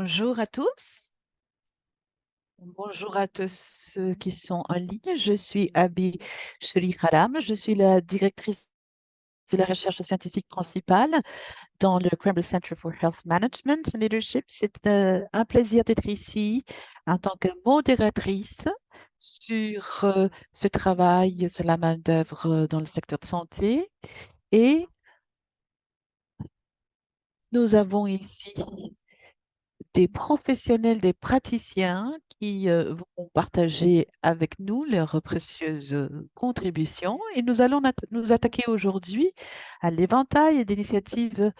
Bonjour à tous. Bonjour à tous ceux qui sont en ligne. Je suis Abi Kharam. Je suis la directrice de la recherche scientifique principale dans le Kremlin Center for Health Management and Leadership. C'est un plaisir d'être ici en tant que modératrice sur ce travail sur la main-d'œuvre dans le secteur de santé. Et nous avons ici des professionnels, des praticiens qui vont partager avec nous leurs précieuses contributions. Et nous allons nous attaquer aujourd'hui à l'éventail d'initiatives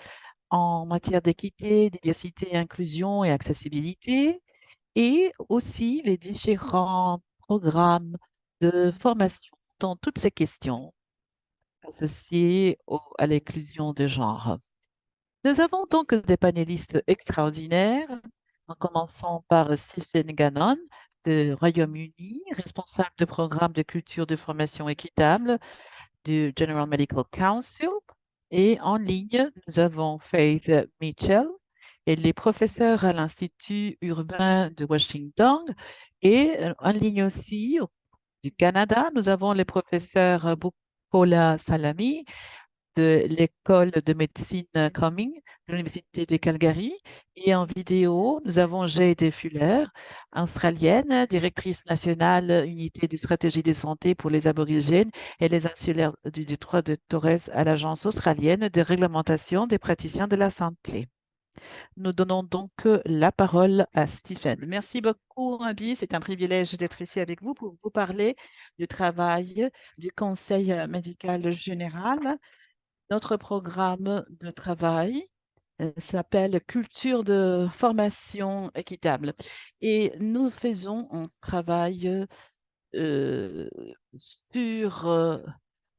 en matière d'équité, diversité, inclusion et accessibilité, et aussi les différents programmes de formation dans toutes ces questions associées à l'inclusion de genre. Nous avons donc des panélistes extraordinaires, en commençant par Stephen Gannon du Royaume-Uni, responsable de programme de culture de formation équitable du General Medical Council. Et en ligne, nous avons Faith Mitchell. Elle est professeure à l'Institut urbain de Washington. Et en ligne aussi, du Canada, nous avons les professeurs Bukola Salami de l'école de médecine Cumming de l'Université de Calgary. Et en vidéo, nous avons Jade Fuller, australienne, directrice nationale unité de stratégie de santé pour les aborigènes et les insulaires du détroit de Torres à l'Agence australienne de réglementation des praticiens de la santé. Nous donnons donc la parole à Stephen. Merci beaucoup, Abby. C'est un privilège d'être ici avec vous pour vous parler du travail du Conseil médical général. Notre programme de travail s'appelle Culture de formation équitable et nous faisons un travail euh, sur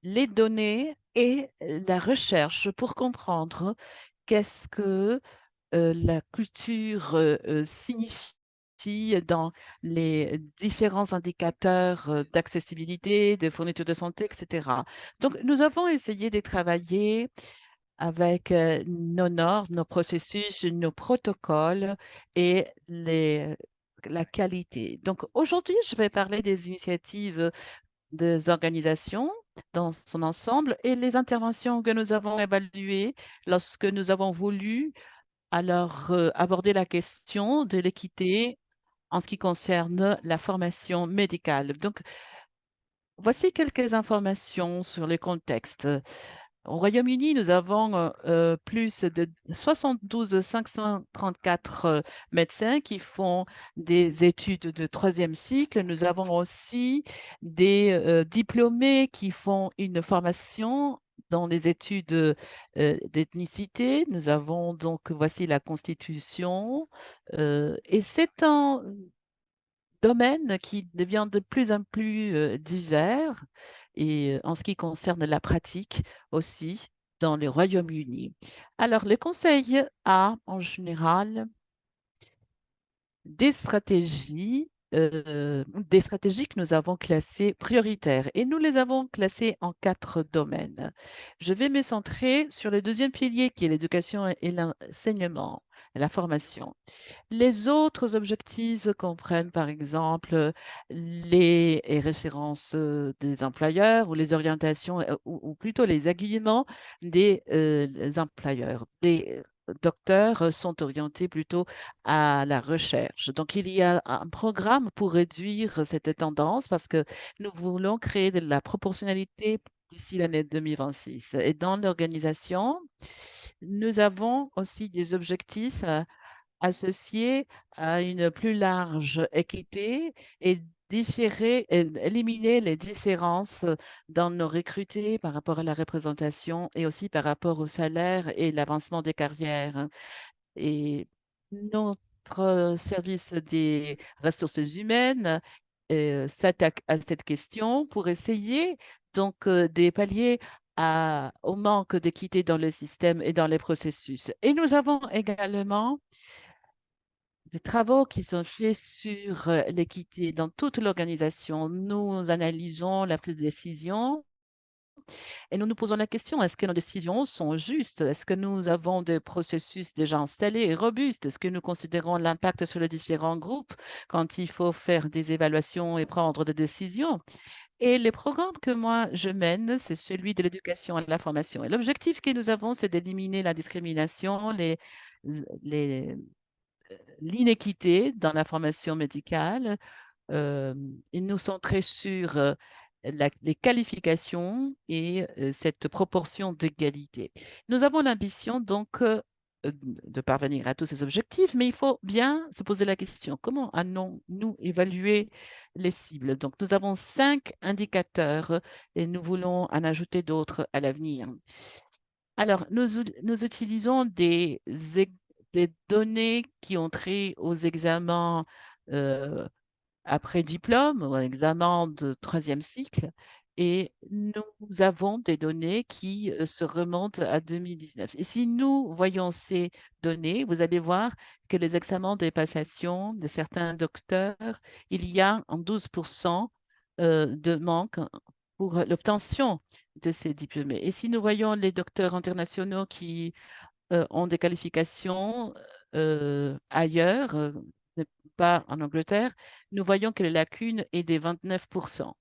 les données et la recherche pour comprendre qu'est-ce que la culture signifie dans les différents indicateurs d'accessibilité, de fourniture de santé, etc. Donc, nous avons essayé de travailler avec nos normes, nos processus, nos protocoles et la qualité. Donc, aujourd'hui, je vais parler des initiatives des organisations dans son ensemble et les interventions que nous avons évaluées lorsque nous avons voulu aborder la question de l'équité en ce qui concerne la formation médicale. Donc, voici quelques informations sur le contexte. Au Royaume-Uni, nous avons plus de 72 534 médecins qui font des études de troisième cycle. Nous avons aussi des diplômés qui font une formation dans les études d'ethnicité. Nous avons donc, voici la Constitution. Et c'est un domaine qui devient de plus en plus divers et en ce qui concerne la pratique aussi dans le Royaume-Uni. Alors, le Conseil a en général des stratégies que nous avons classées prioritaires et nous les avons classées en 4 domaines. Je vais me centrer sur le deuxième pilier qui est l'éducation et l'enseignement, la formation. Les autres objectifs comprennent par exemple les références des employeurs ou les orientations ou plutôt les aiguillements des employeurs. Des docteurs sont orientés plutôt à la recherche. Donc, il y a un programme pour réduire cette tendance parce que nous voulons créer de la proportionnalité d'ici l'année 2026. Et dans l'organisation, nous avons aussi des objectifs associés à une plus large équité et éliminer les différences dans nos recrutés par rapport à la représentation et aussi par rapport au salaire et l'avancement des carrières. Et notre service des ressources humaines s'attaque à cette question pour essayer donc de pallier au manque d'équité dans le système et dans les processus. Et nous avons également des travaux qui sont faits sur l'équité dans toute l'organisation. Nous analysons la prise de décision Et nous nous posons la question, est-ce que nos décisions sont justes? Est-ce que nous avons des processus déjà installés et robustes? Est-ce que nous considérons l'impact sur les différents groupes quand il faut faire des évaluations et prendre des décisions? Et les programmes que moi je mène, c'est celui de l'éducation à la formation. Et l'objectif que nous avons, c'est d'éliminer la discrimination, les- l'inéquité dans la formation médicale. Ils nous centrer sur les qualifications et cette proportion d'égalité. Nous avons l'ambition donc de parvenir à tous ces objectifs, mais il faut bien se poser la question, comment allons-nous évaluer les cibles? Donc, nous avons 5 indicateurs et nous voulons en ajouter d'autres à l'avenir. Alors, nous utilisons des données qui ont trait aux examens euh, après diplôme ou un examen de troisième cycle et nous avons des données qui se remontent à 2019. Et si nous voyons ces données, vous allez voir que les examens de passation de certains docteurs, il y a en 12% de manque pour l'obtention de ces diplômés. Et si nous voyons les docteurs internationaux qui ont des qualifications ailleurs, pas en Angleterre, nous voyons que la lacune est des 29%.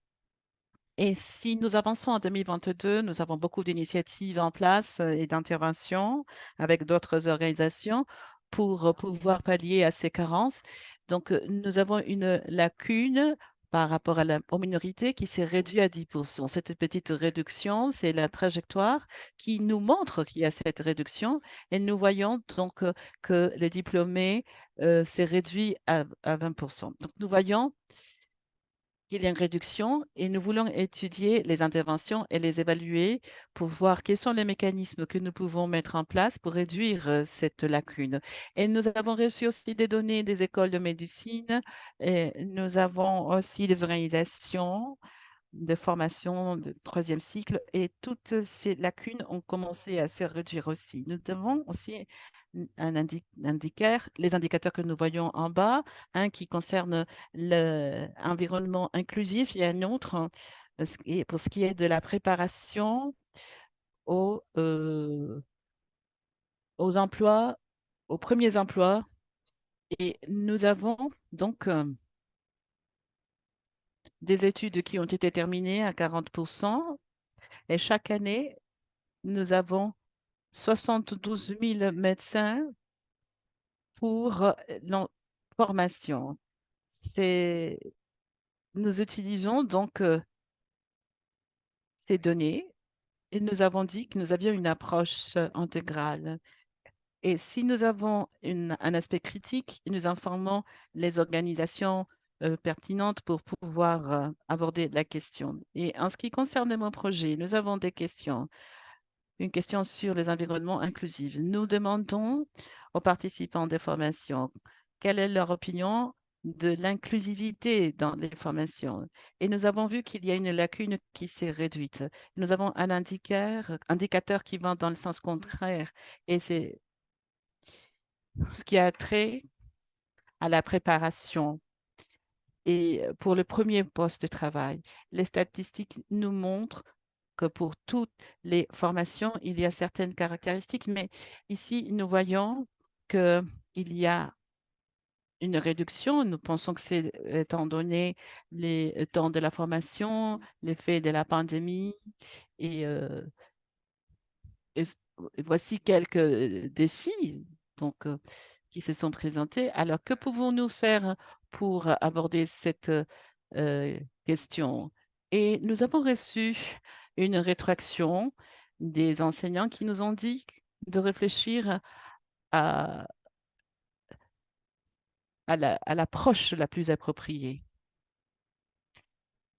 Et si nous avançons en 2022, nous avons beaucoup d'initiatives en place et d'interventions avec d'autres organisations pour pouvoir pallier à ces carences. Donc, nous avons une lacune par rapport aux minorités qui s'est réduite à 10%. Cette petite réduction, c'est la trajectoire qui nous montre qu'il y a cette réduction et nous voyons donc que le diplômé s'est réduit à 20%. Donc, nous voyons qu'il y a une réduction et nous voulons étudier les interventions et les évaluer pour voir quels sont les mécanismes que nous pouvons mettre en place pour réduire cette lacune. Et nous avons reçu aussi des données des écoles de médecine et nous avons aussi des organisations de formation de troisième cycle et toutes ces lacunes ont commencé à se réduire aussi. Nous devons aussi les indicateurs que nous voyons en bas, un qui concerne l'environnement inclusif et un autre pour ce qui est de la préparation aux, euh, aux emplois, aux premiers emplois. Et nous avons donc des études qui ont été terminées à 40%. Et chaque année, nous avons 72 000 médecins pour la formation. C'est, nous utilisons donc ces données et nous avons dit que nous avions une approche intégrale. Et si nous avons un aspect critique, nous informons les organisations pertinentes pour pouvoir aborder la question. Et en ce qui concerne mon projet, nous avons des questions. Une question sur les environnements inclusifs. Nous demandons aux participants des formations quelle est leur opinion de l'inclusivité dans les formations. Et nous avons vu qu'il y a une lacune qui s'est réduite. Nous avons un indicateur qui va dans le sens contraire et c'est ce qui a trait à la préparation. Et pour le premier poste de travail, les statistiques nous montrent que pour toutes les formations, il y a certaines caractéristiques, mais ici, nous voyons qu'il y a une réduction. Nous pensons que c'est étant donné les temps de la formation, l'effet de la pandémie et, et s- et voici quelques défis donc, qui se sont présentés. Alors, que pouvons-nous faire pour aborder cette question? Et nous avons reçu une rétroaction des enseignants qui nous ont dit de réfléchir à, à l'approche la plus appropriée.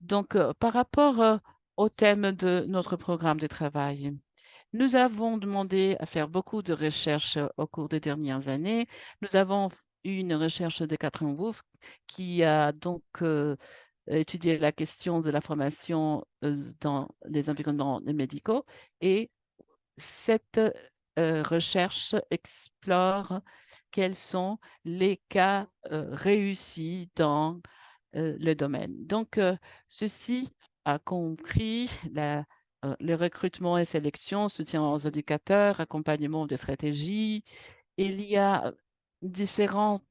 Donc, par rapport au thème de notre programme de travail, nous avons demandé à faire beaucoup de recherches au cours des dernières années. Nous avons eu une recherche de Catherine Wolf qui a donc étudié la question de la formation dans les environnements médicaux et cette recherche explore quels sont les cas réussis dans le domaine. Donc, ceci a compris le recrutement et sélection, soutien aux éducateurs, accompagnement des stratégies. Il y a différentes,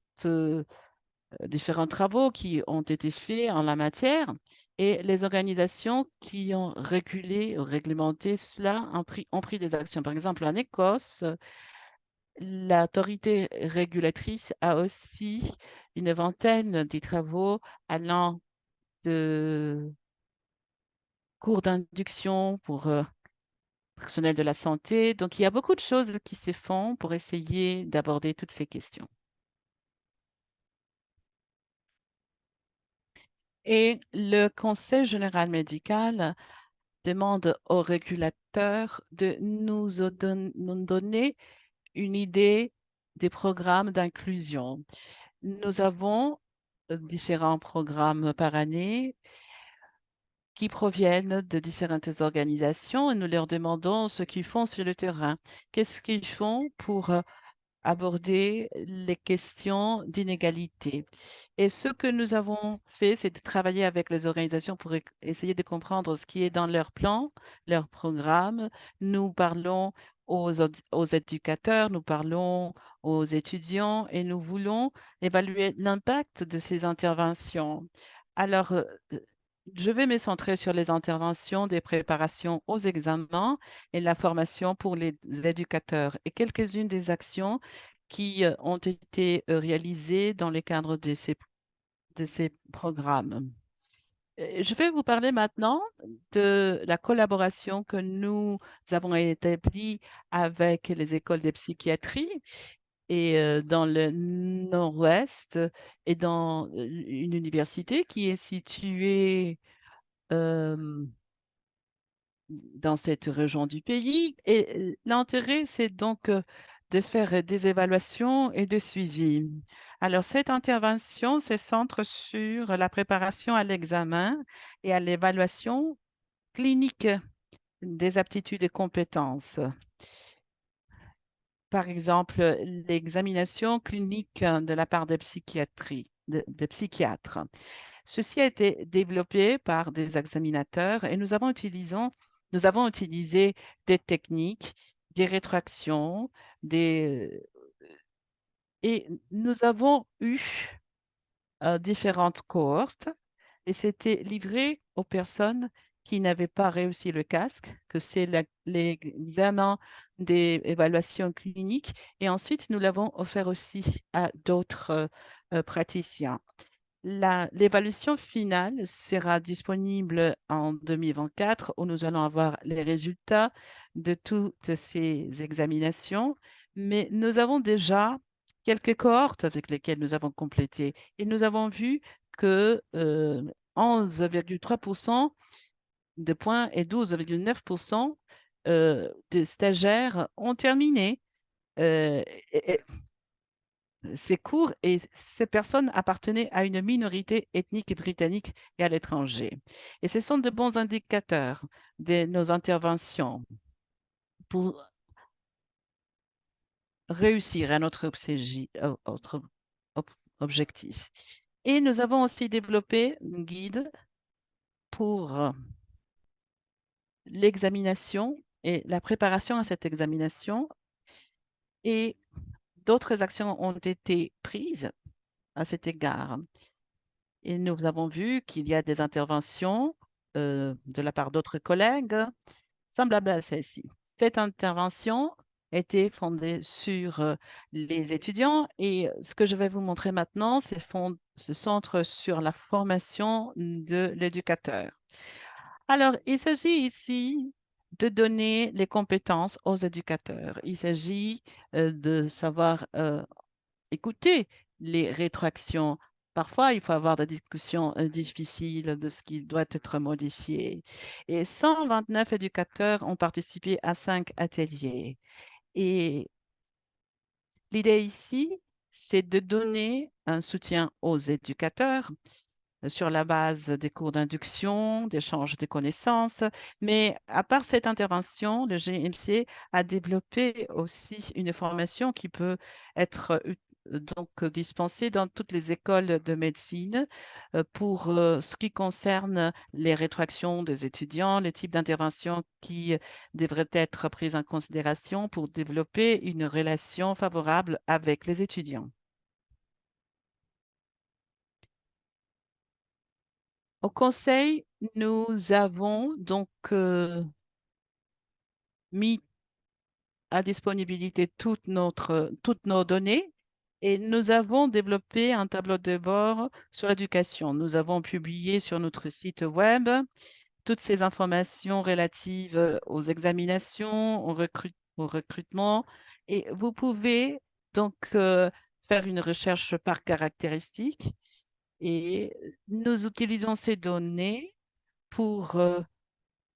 différents travaux qui ont été faits en la matière et les organisations qui ont régulé ou réglementé cela ont pris des actions. Par exemple, en Écosse, l'autorité régulatrice a aussi une vingtaine de travaux allant de cours d'induction pour personnel de la santé. Donc, il y a beaucoup de choses qui se font pour essayer d'aborder toutes ces questions. Et le Conseil général médical demande aux régulateurs de nous donner une idée des programmes d'inclusion. Nous avons différents programmes par année qui proviennent de différentes organisations et nous leur demandons ce qu'ils font sur le terrain. Qu'est-ce qu'ils font pour aborder les questions d'inégalité. Et ce que nous avons fait, c'est de travailler avec les organisations pour essayer de comprendre ce qui est dans leur plan, leur programme. Nous parlons aux éducateurs, nous parlons aux étudiants et nous voulons évaluer l'impact de ces interventions. Alors, je vais me centrer sur les interventions des préparations aux examens et la formation pour les éducateurs et quelques-unes des actions qui ont été réalisées dans le cadre de ces programmes. Je vais vous parler maintenant de la collaboration que nous avons établie avec les écoles de psychiatrie et dans le nord-ouest et dans une université qui est située euh, dans cette région du pays. Et l'intérêt, c'est donc de faire des évaluations et de suivi. Alors, cette intervention se centre sur la préparation à l'examen et à l'évaluation clinique des aptitudes et compétences. Par exemple, l'examination clinique de la part des psychiatres. Ceci a été développé par des examinateurs et nous avons utilisé des techniques, des rétractions, et nous avons eu différentes cohortes et c'était livré aux personnes qui n'avaient pas réussi le casque, que c'est l'examen d'évaluation clinique. Et ensuite, nous l'avons offert aussi à d'autres praticiens. L'évaluation finale sera disponible en 2024 où nous allons avoir les résultats de toutes ces examinations, mais nous avons déjà quelques cohortes avec lesquelles nous avons complété et nous avons vu que 11,3% de points et 12,9% de stagiaires ont terminé. euh, ces cours et ces personnes appartenaient à une minorité ethnique britannique et à l'étranger. Et ce sont de bons indicateurs de nos interventions pour réussir à notre objectif. Et nous avons aussi développé un guide pour l'examination et la préparation à cette examination et d'autres actions ont été prises à cet égard. Et nous avons vu qu'il y a des interventions de la part d'autres collègues semblables à celle-ci. Cette intervention était fondée sur les étudiants et ce que je vais vous montrer maintenant, se centre sur la formation de l'éducateur. Alors, il s'agit ici de donner les compétences aux éducateurs. Il s'agit de savoir écouter les rétractions. Parfois, il faut avoir des discussions difficiles de ce qui doit être modifié. Et 129 éducateurs ont participé à 5 ateliers. Et l'idée ici, c'est de donner un soutien aux éducateurs sur la base des cours d'induction, d'échange de connaissances. Mais à part cette intervention, le GMC a développé aussi une formation qui peut être dispensés dans toutes les écoles de médecine pour ce qui concerne les rétroactions des étudiants, les types d'interventions qui devraient être prises en considération pour développer une relation favorable avec les étudiants. Au conseil, nous avons donc mis à disponibilité toutes nos données et nous avons développé un tableau de bord sur l'éducation. Nous avons publié sur notre site web toutes ces informations relatives aux examinations, au recrutement et vous pouvez donc faire une recherche par caractéristique et nous utilisons ces données pour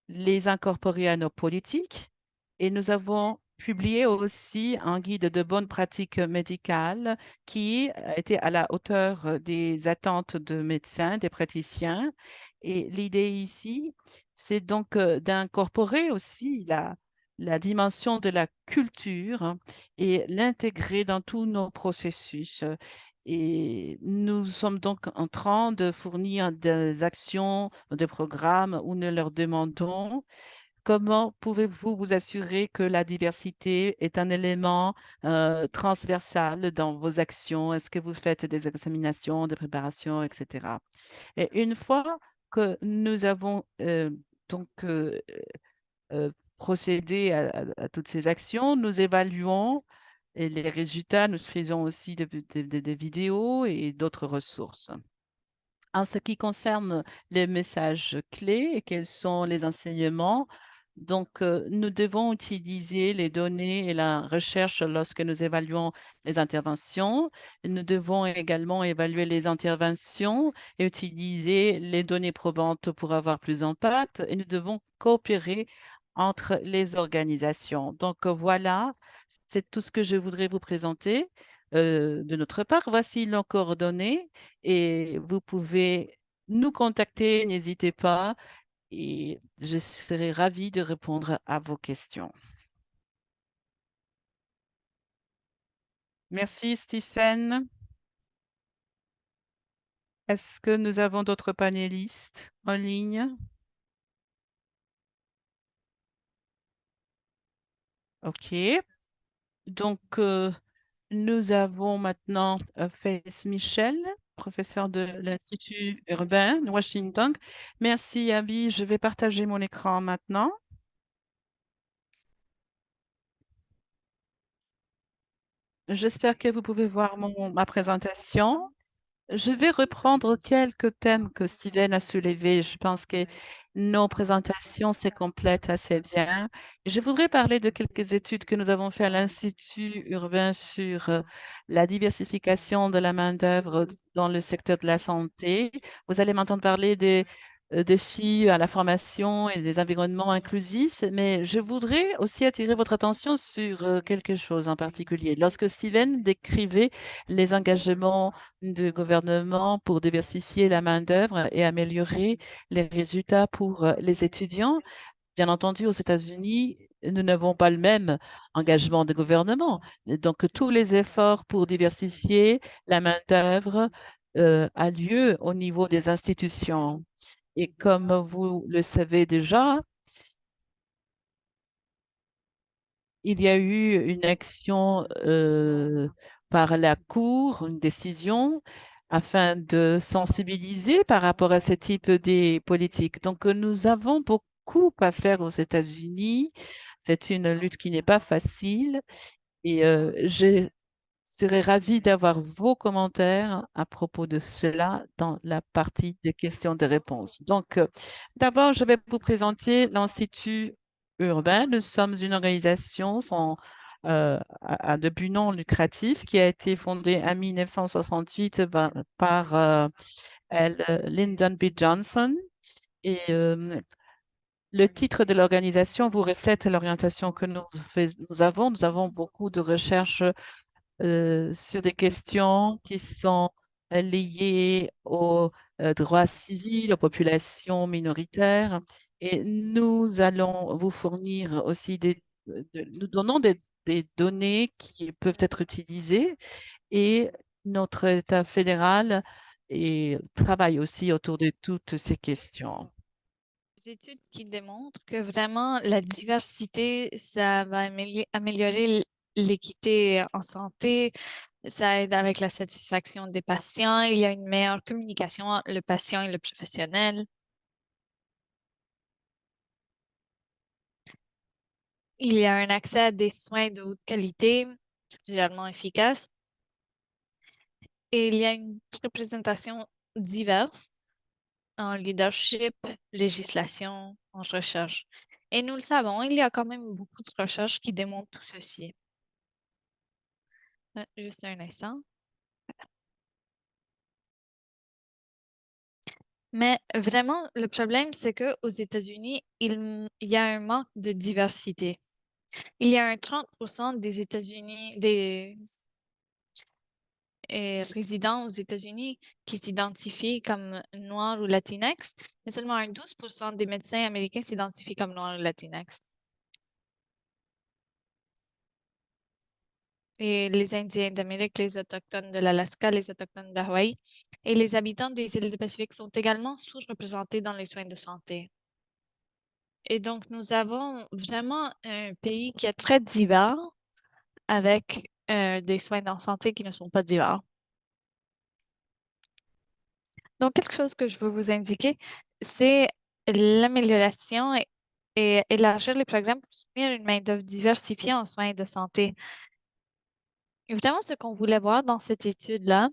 les incorporer à nos politiques et nous avons publié aussi un guide de bonnes pratiques médicales qui a été à la hauteur des attentes de médecins, des praticiens. Et l'idée ici, c'est donc d'incorporer aussi la dimension de la culture et l'intégrer dans tous nos processus. Et nous sommes donc en train de fournir des actions, des programmes où nous leur demandons comment pouvez-vous vous assurer que la diversité est un élément transversal dans vos actions? Est-ce que vous faites des examinations, des préparations, etc. Et une fois que nous avons donc procédé à toutes ces actions, nous évaluons et les résultats. Nous faisons aussi des vidéos et d'autres ressources. En ce qui concerne les messages clés et quels sont les enseignements, donc nous devons utiliser les données et la recherche lorsque nous évaluons les interventions. Nous devons également évaluer les interventions et utiliser les données probantes pour avoir plus d'impact. Et nous devons coopérer entre les organisations. Donc voilà, c'est tout ce que je voudrais vous présenter. De notre part, voici nos coordonnées et vous pouvez nous contacter, n'hésitez pas et je serai ravie de répondre à vos questions. Merci, Stephen. Est-ce que nous avons d'autres panélistes en ligne? OK. Donc, nous avons maintenant Faith Michel, professeur de l'Institut urbain de Washington. Merci, Abby. Je vais partager mon écran maintenant. J'espère que vous pouvez voir ma présentation. Je vais reprendre quelques thèmes que Steven a soulevés. Je pense que nos présentations se complètent assez bien. Je voudrais parler de quelques études que nous avons faites à l'Institut urbain sur la diversification de la main-d'œuvre dans le secteur de la santé. Vous allez m'entendre parler des défis à la formation et des environnements inclusifs, mais je voudrais aussi attirer votre attention sur quelque chose en particulier. Lorsque Steven décrivait les engagements de gouvernement pour diversifier la main-d'œuvre et améliorer les résultats pour les étudiants. Bien entendu, aux États-Unis, nous n'avons pas le même engagement de gouvernement. Donc, tous les efforts pour diversifier la main-d'œuvre a lieu au niveau des institutions. Et comme vous le savez déjà, il y a eu une action par la Cour, une décision, afin de sensibiliser par rapport à ce type de politique. Donc, nous avons beaucoup à faire aux États-Unis. C'est une lutte qui n'est pas facile et je serais ravie d'avoir vos commentaires à propos de cela dans la partie des questions et réponses. Donc, d'abord, je vais vous présenter l'Institut urbain. Nous sommes une organisation à de but non lucratif qui a été fondée en 1968 par Lyndon B. Johnson. Et le titre de l'organisation vous reflète l'orientation que nous avons. Nous avons beaucoup de recherches sur des questions qui sont liées aux droits civils, aux populations minoritaires. Et nous allons vous fournir aussi nous donnons des données qui peuvent être utilisées et notre État fédéral travaille aussi autour de toutes ces questions. Des études qui démontrent que vraiment la diversité, ça va améliorer l'équité en santé, ça aide avec la satisfaction des patients, il y a une meilleure communication entre le patient et le professionnel. Il y a un accès à des soins de haute qualité, particulièrement efficaces, et il y a une représentation diverse en leadership, législation, en recherche. Et nous le savons, il y a quand même beaucoup de recherches qui démontrent tout ceci. Juste un instant. Mais vraiment, le problème, c'est qu'aux États-Unis, il y a un manque de diversité. Il y a un 30% des États-Unis, des résidents aux États-Unis qui s'identifient comme noirs ou latinx, mais seulement un 12% des médecins américains s'identifient comme noirs ou latinx. Et les Indiens d'Amérique, les Autochtones de l'Alaska, les Autochtones d'Hawaï et les habitants des îles du Pacifique sont également sous-représentés dans les soins de santé. Et donc, nous avons vraiment un pays qui est très divers avec des soins en santé qui ne sont pas divers. Donc, quelque chose que je veux vous indiquer, c'est l'amélioration et élargir les programmes pour soutenir une main-d'œuvre diversifiée en soins de santé. Évidemment, ce qu'on voulait voir dans cette étude-là,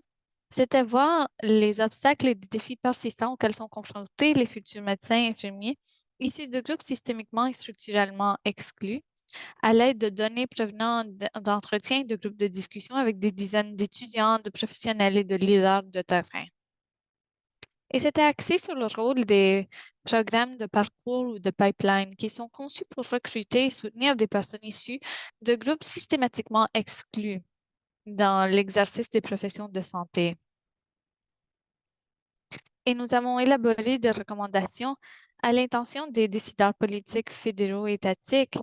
c'était voir les obstacles et les défis persistants auxquels sont confrontés les futurs médecins et infirmiers issus de groupes systémiquement et structurellement exclus à l'aide de données provenant d'entretiens et de groupes de discussion avec des dizaines d'étudiants, de professionnels et de leaders de terrain. Et c'était axé sur le rôle des programmes de parcours ou de pipeline qui sont conçus pour recruter et soutenir des personnes issues de groupes systématiquement exclus dans l'exercice des professions de santé. Et nous avons élaboré des recommandations à l'intention des décideurs politiques fédéraux et étatiques,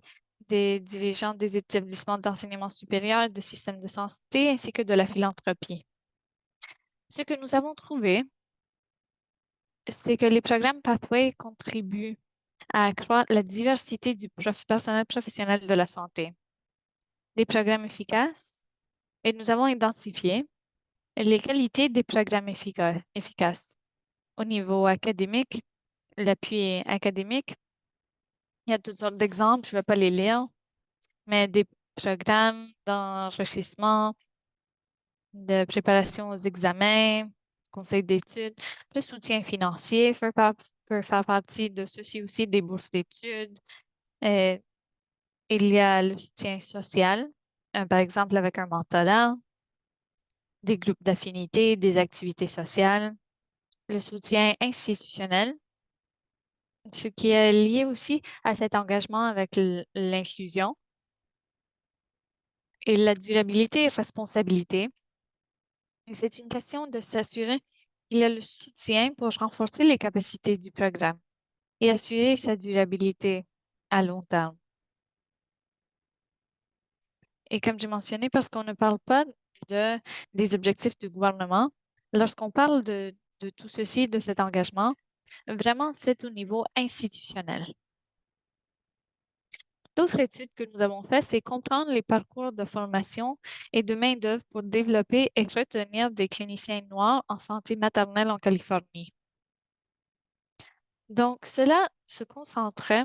des dirigeants des établissements d'enseignement supérieur, de systèmes de santé, ainsi que de la philanthropie. Ce que nous avons trouvé, c'est que les programmes Pathway contribuent à accroître la diversité du personnel professionnel de la santé. Des programmes efficaces, et nous avons identifié les qualités des programmes efficaces au niveau académique, l'appui académique. Il y a toutes sortes d'exemples, je ne vais pas les lire, mais des programmes d'enrichissement, de préparation aux examens, conseil d'études, le soutien financier peut faire partie de ceci aussi, des bourses d'études. Euh, il y a le soutien social, par exemple avec un mentorat, des groupes d'affinité, des activités sociales, le soutien institutionnel, ce qui est lié aussi à cet engagement avec l'inclusion et la durabilité et responsabilité. Et c'est une question de s'assurer qu'il y a le soutien pour renforcer les capacités du programme et assurer sa durabilité à long terme. Et comme j'ai mentionné, parce qu'on ne parle pas des objectifs du gouvernement, lorsqu'on parle de tout ceci, de cet engagement, vraiment, c'est au niveau institutionnel. L'autre étude que nous avons faite, c'est comprendre les parcours de formation et de main-d'œuvre pour développer et retenir des cliniciens noirs en santé maternelle en Californie. Donc, cela se concentrait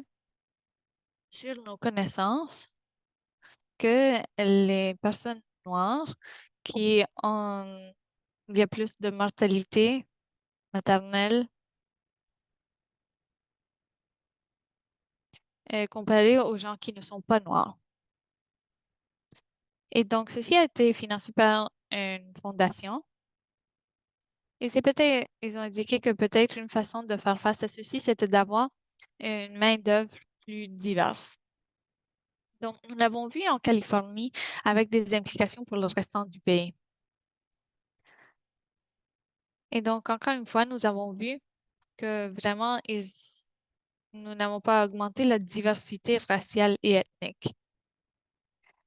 sur nos connaissances que les personnes noires qui ont, il y a plus de mortalité maternelle comparé aux gens qui ne sont pas noirs. Et donc, ceci a été financé par une fondation. Et c'est peut-être, ils ont indiqué que peut-être une façon de faire face à ceci, c'était d'avoir une main-d'œuvre plus diverse. Donc, nous l'avons vu en Californie avec des implications pour le restant du pays. Et donc, encore une fois, nous avons vu que vraiment, nous n'avons pas augmenté la diversité raciale et ethnique.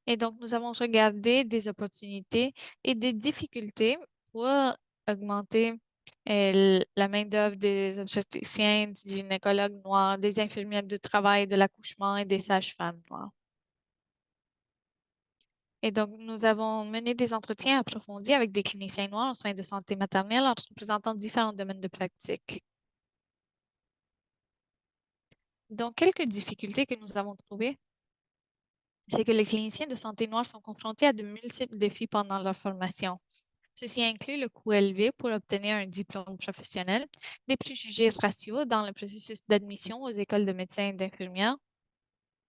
Et donc, nous avons regardé des opportunités et des difficultés pour augmenter la main-d'œuvre des obstétriciens, des gynécologues noirs, des infirmières de travail, de l'accouchement et des sages-femmes noires. Et donc, nous avons mené des entretiens approfondis avec des cliniciens noirs en soins de santé maternelle en représentant différents domaines de pratique. Donc, quelques difficultés que nous avons trouvées, c'est que les cliniciens de santé noirs sont confrontés à de multiples défis pendant leur formation. Ceci inclut le coût élevé pour obtenir un diplôme professionnel, des préjugés raciaux dans le processus d'admission aux écoles de médecins et d'infirmières.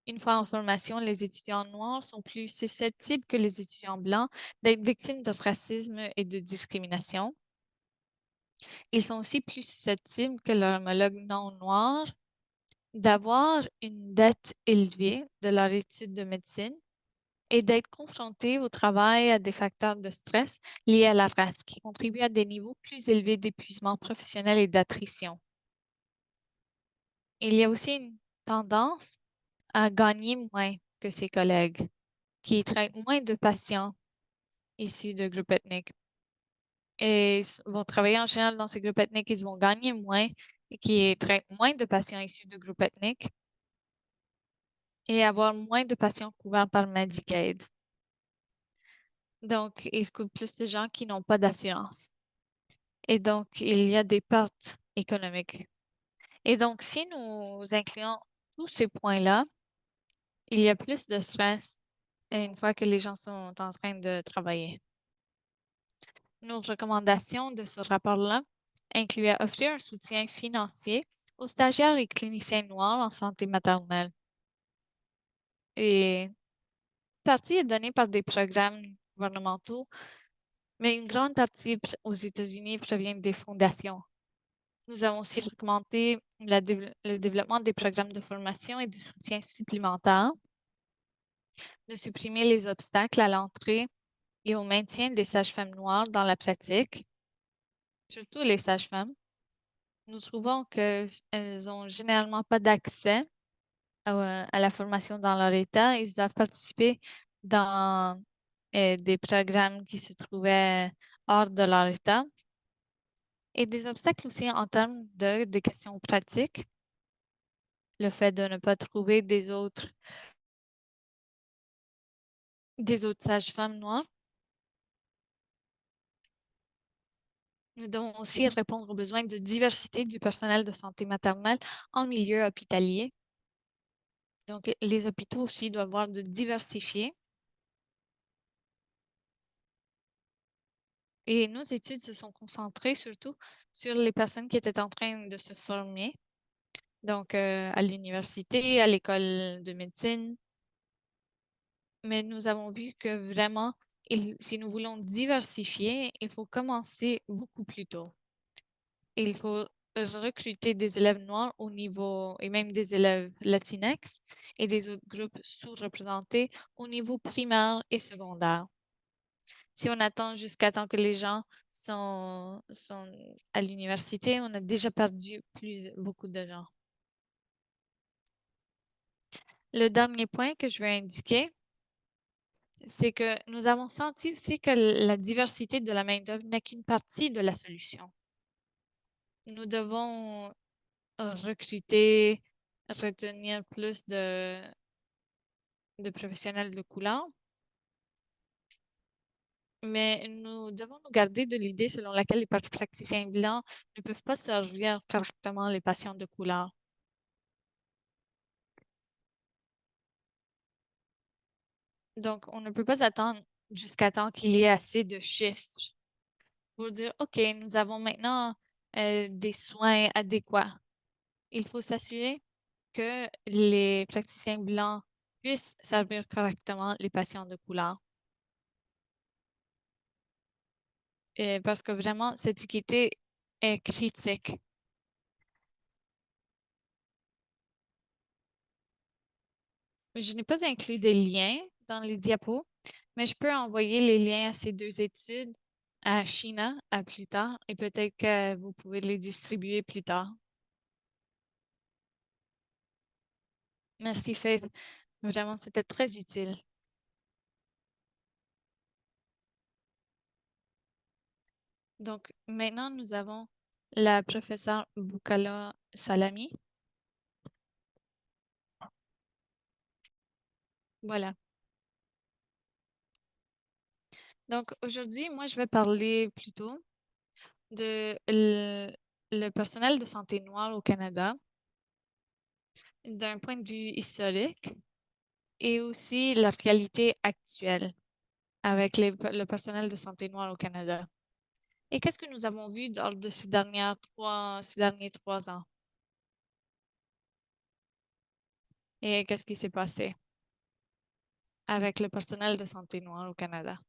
Une fois en formation, les étudiants noirs sont plus susceptibles que les étudiants blancs d'être victimes de racisme et de discrimination. Ils sont aussi plus susceptibles que leurs homologues non noirs d'avoir une dette élevée de leur étude de médecine et d'être confrontés au travail à des facteurs de stress liés à la race qui contribuent à des niveaux plus élevés d'épuisement professionnel et d'attrition. Il y a aussi une tendance à gagner moins que ses collègues qui traitent moins de patients issus de groupes ethniques. Et vont travailler en général dans ces groupes ethniques, ils vont gagner moins et qui traitent moins de patients issus de groupes ethniques et avoir moins de patients couverts par Medicaid. Donc, ils se plus de gens qui n'ont pas d'assurance. Et donc, il y a des pertes économiques. Et donc, si nous incluons tous ces points-là, il y a plus de stress une fois que les gens sont en train de travailler. Nos recommandations de ce rapport-là incluaient offrir un soutien financier aux stagiaires et cliniciens noirs en santé maternelle. Et une partie est donnée par des programmes gouvernementaux, mais une grande partie aux États-Unis provient des fondations. Nous avons aussi recommandé le développement des programmes de formation et de soutien supplémentaires, de supprimer les obstacles à l'entrée et au maintien des sages-femmes noires dans la pratique, surtout les sages-femmes. Nous trouvons qu'elles n'ont généralement pas d'accès à la formation dans leur État. Ils doivent participer dans des programmes qui se trouvaient hors de leur État. Et des obstacles aussi en termes des questions pratiques. Le fait de ne pas trouver des autres sages-femmes noires. Nous devons aussi répondre aux besoins de diversité du personnel de santé maternelle en milieu hospitalier. Donc, les hôpitaux aussi doivent avoir de diversifier. Et nos études se sont concentrées surtout sur les personnes qui étaient en train de se former, donc à l'université, à l'école de médecine. Mais nous avons vu que vraiment, si nous voulons diversifier, il faut commencer beaucoup plus tôt. Il faut recruter des élèves noirs au niveau, et même des élèves latinx et des autres groupes sous-représentés au niveau primaire et secondaire. Si on attend jusqu'à temps que les gens sont à l'université, on a déjà perdu beaucoup de gens. Le dernier point que je veux indiquer, c'est que nous avons senti aussi que la diversité de la main-d'œuvre n'est qu'une partie de la solution. Nous devons recruter, retenir plus de professionnels de couleur. Mais nous devons nous garder de l'idée selon laquelle les praticiens blancs ne peuvent pas servir correctement les patients de couleur. Donc, on ne peut pas attendre jusqu'à temps qu'il y ait assez de chiffres pour dire, OK, nous avons maintenant des soins adéquats. Il faut s'assurer que les praticiens blancs puissent servir correctement les patients de couleur. Parce que vraiment, cette équité est critique. Je n'ai pas inclus des liens dans les diapos, mais je peux envoyer les liens à ces deux études à Sheena à plus tard et peut-être que vous pouvez les distribuer plus tard. Merci, Faith. Vraiment, c'était très utile. Donc, maintenant, nous avons la professeure Boukala Salami. Voilà. Donc, aujourd'hui, moi, je vais parler plutôt de le personnel de santé noir au Canada d'un point de vue historique et aussi leur qualité actuelle avec le personnel de santé noir au Canada. Et qu'est-ce que nous avons vu lors de ces derniers 3 ans? Et qu'est-ce qui s'est passé avec le personnel de santé noir au Canada?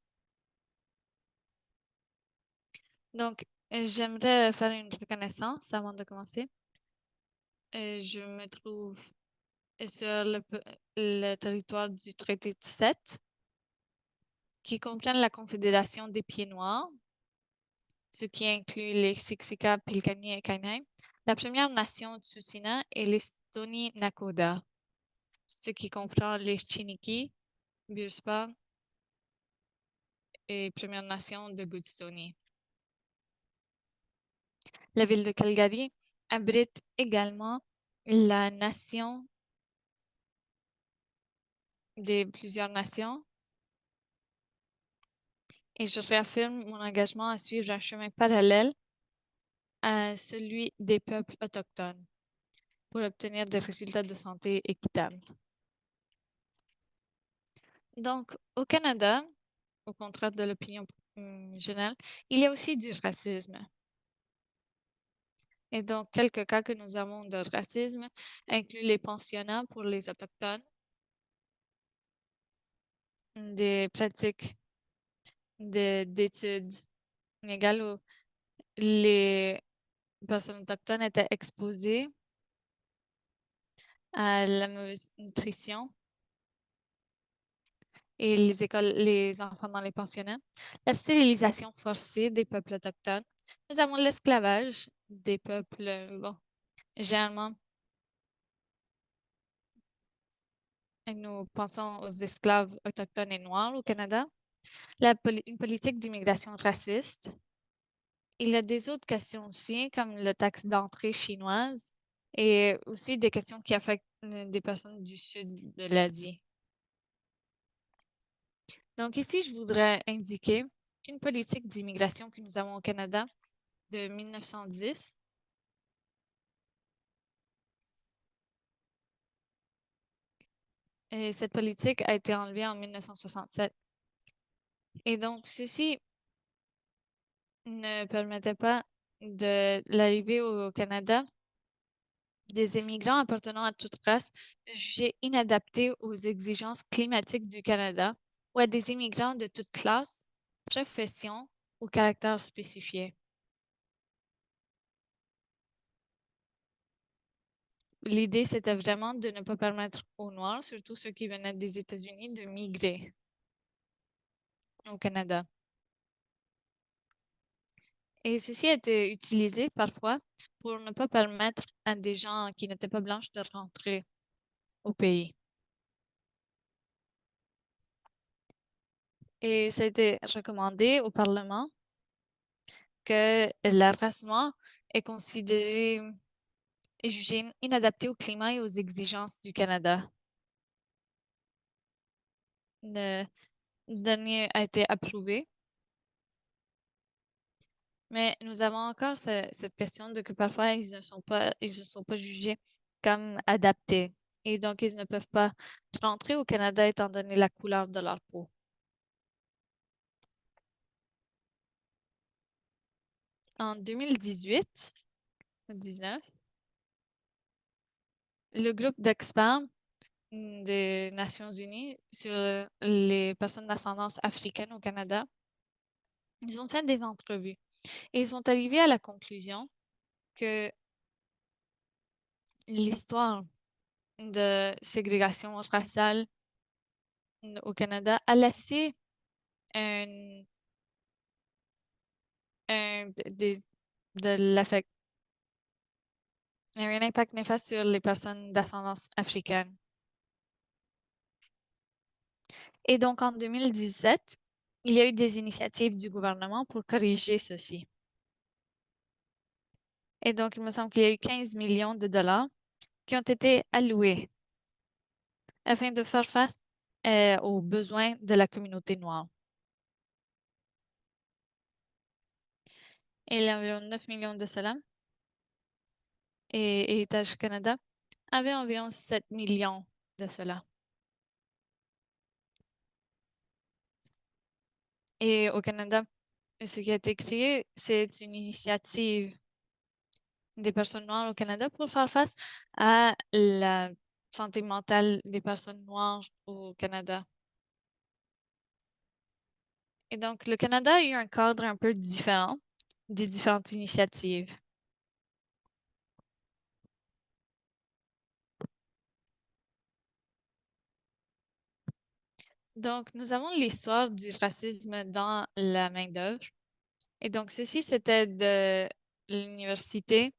Donc, j'aimerais faire une reconnaissance avant de commencer. Je me trouve sur le territoire du traité de Sète, qui comprend la Confédération des Pieds Noirs, ce qui inclut les Siksika, Pilkani et Kainai, la Première Nation Tsuut'ina et l'Estonie Nakoda, ce qui comprend les Chiniki, Bearspaw et Première Nation de Goodstoney. La ville de Calgary abrite également la nation des plusieurs nations et je réaffirme mon engagement à suivre un chemin parallèle à celui des peuples autochtones pour obtenir des résultats de santé équitables. Donc, au Canada, au contraire de l'opinion générale, il y a aussi du racisme. Et donc, quelques cas que nous avons de racisme incluent les pensionnats pour les Autochtones, des pratiques d'études inégales où les personnes autochtones étaient exposées à la mauvaise nutrition et les enfants dans les pensionnats, la stérilisation forcée des peuples autochtones. Nous avons l'esclavage des peuples, bon, généralement, nous pensons aux esclaves autochtones et noirs au Canada. Une politique d'immigration raciste. Il y a des autres questions aussi, comme la taxe d'entrée chinoise et aussi des questions qui affectent des personnes du sud de l'Asie. Donc ici, je voudrais indiquer qu'une politique d'immigration que nous avons au Canada de 1910 et cette politique a été enlevée en 1967. Et donc, ceci ne permettait pas de l'arrivée au Canada des immigrants appartenant à toute race jugés inadaptés aux exigences climatiques du Canada ou à des immigrants de toute classe, profession ou caractère spécifié. L'idée, c'était vraiment de ne pas permettre aux Noirs, surtout ceux qui venaient des États-Unis, de migrer au Canada. Et ceci a été utilisé parfois pour ne pas permettre à des gens qui n'étaient pas blanches de rentrer au pays. Et ça a été recommandé au Parlement que l'arrasement est considéré et jugé inadapté au climat et aux exigences du Canada. Le dernier a été approuvé. Mais nous avons encore cette question de que parfois ils ne sont pas jugés comme adaptés. Et donc, ils ne peuvent pas rentrer au Canada étant donné la couleur de leur peau. En 2018 ou 19, le groupe d'experts des Nations Unies sur les personnes d'ascendance africaine au Canada, ils ont fait des entrevues et ils sont arrivés à la conclusion que l'histoire de ségrégation raciale au Canada a laissé un, un, de l'affect, un impact néfaste sur les personnes d'ascendance africaine. Et donc, en 2017, il y a eu des initiatives du gouvernement pour corriger ceci. Et donc, il me semble qu'il y a eu 15 millions de dollars qui ont été alloués afin de faire face aux besoins de la communauté noire. Et il y a environ 9 millions de cela. Et Héritage Canada avait environ 7 millions de cela. Et au Canada, ce qui a été créé, c'est une initiative des personnes noires au Canada pour faire face à la santé mentale des personnes noires au Canada. Et donc, le Canada a eu un cadre un peu différent des différentes initiatives. Donc, nous avons l'histoire du racisme dans la main-d'œuvre. Et donc, ceci, c'était de l'Université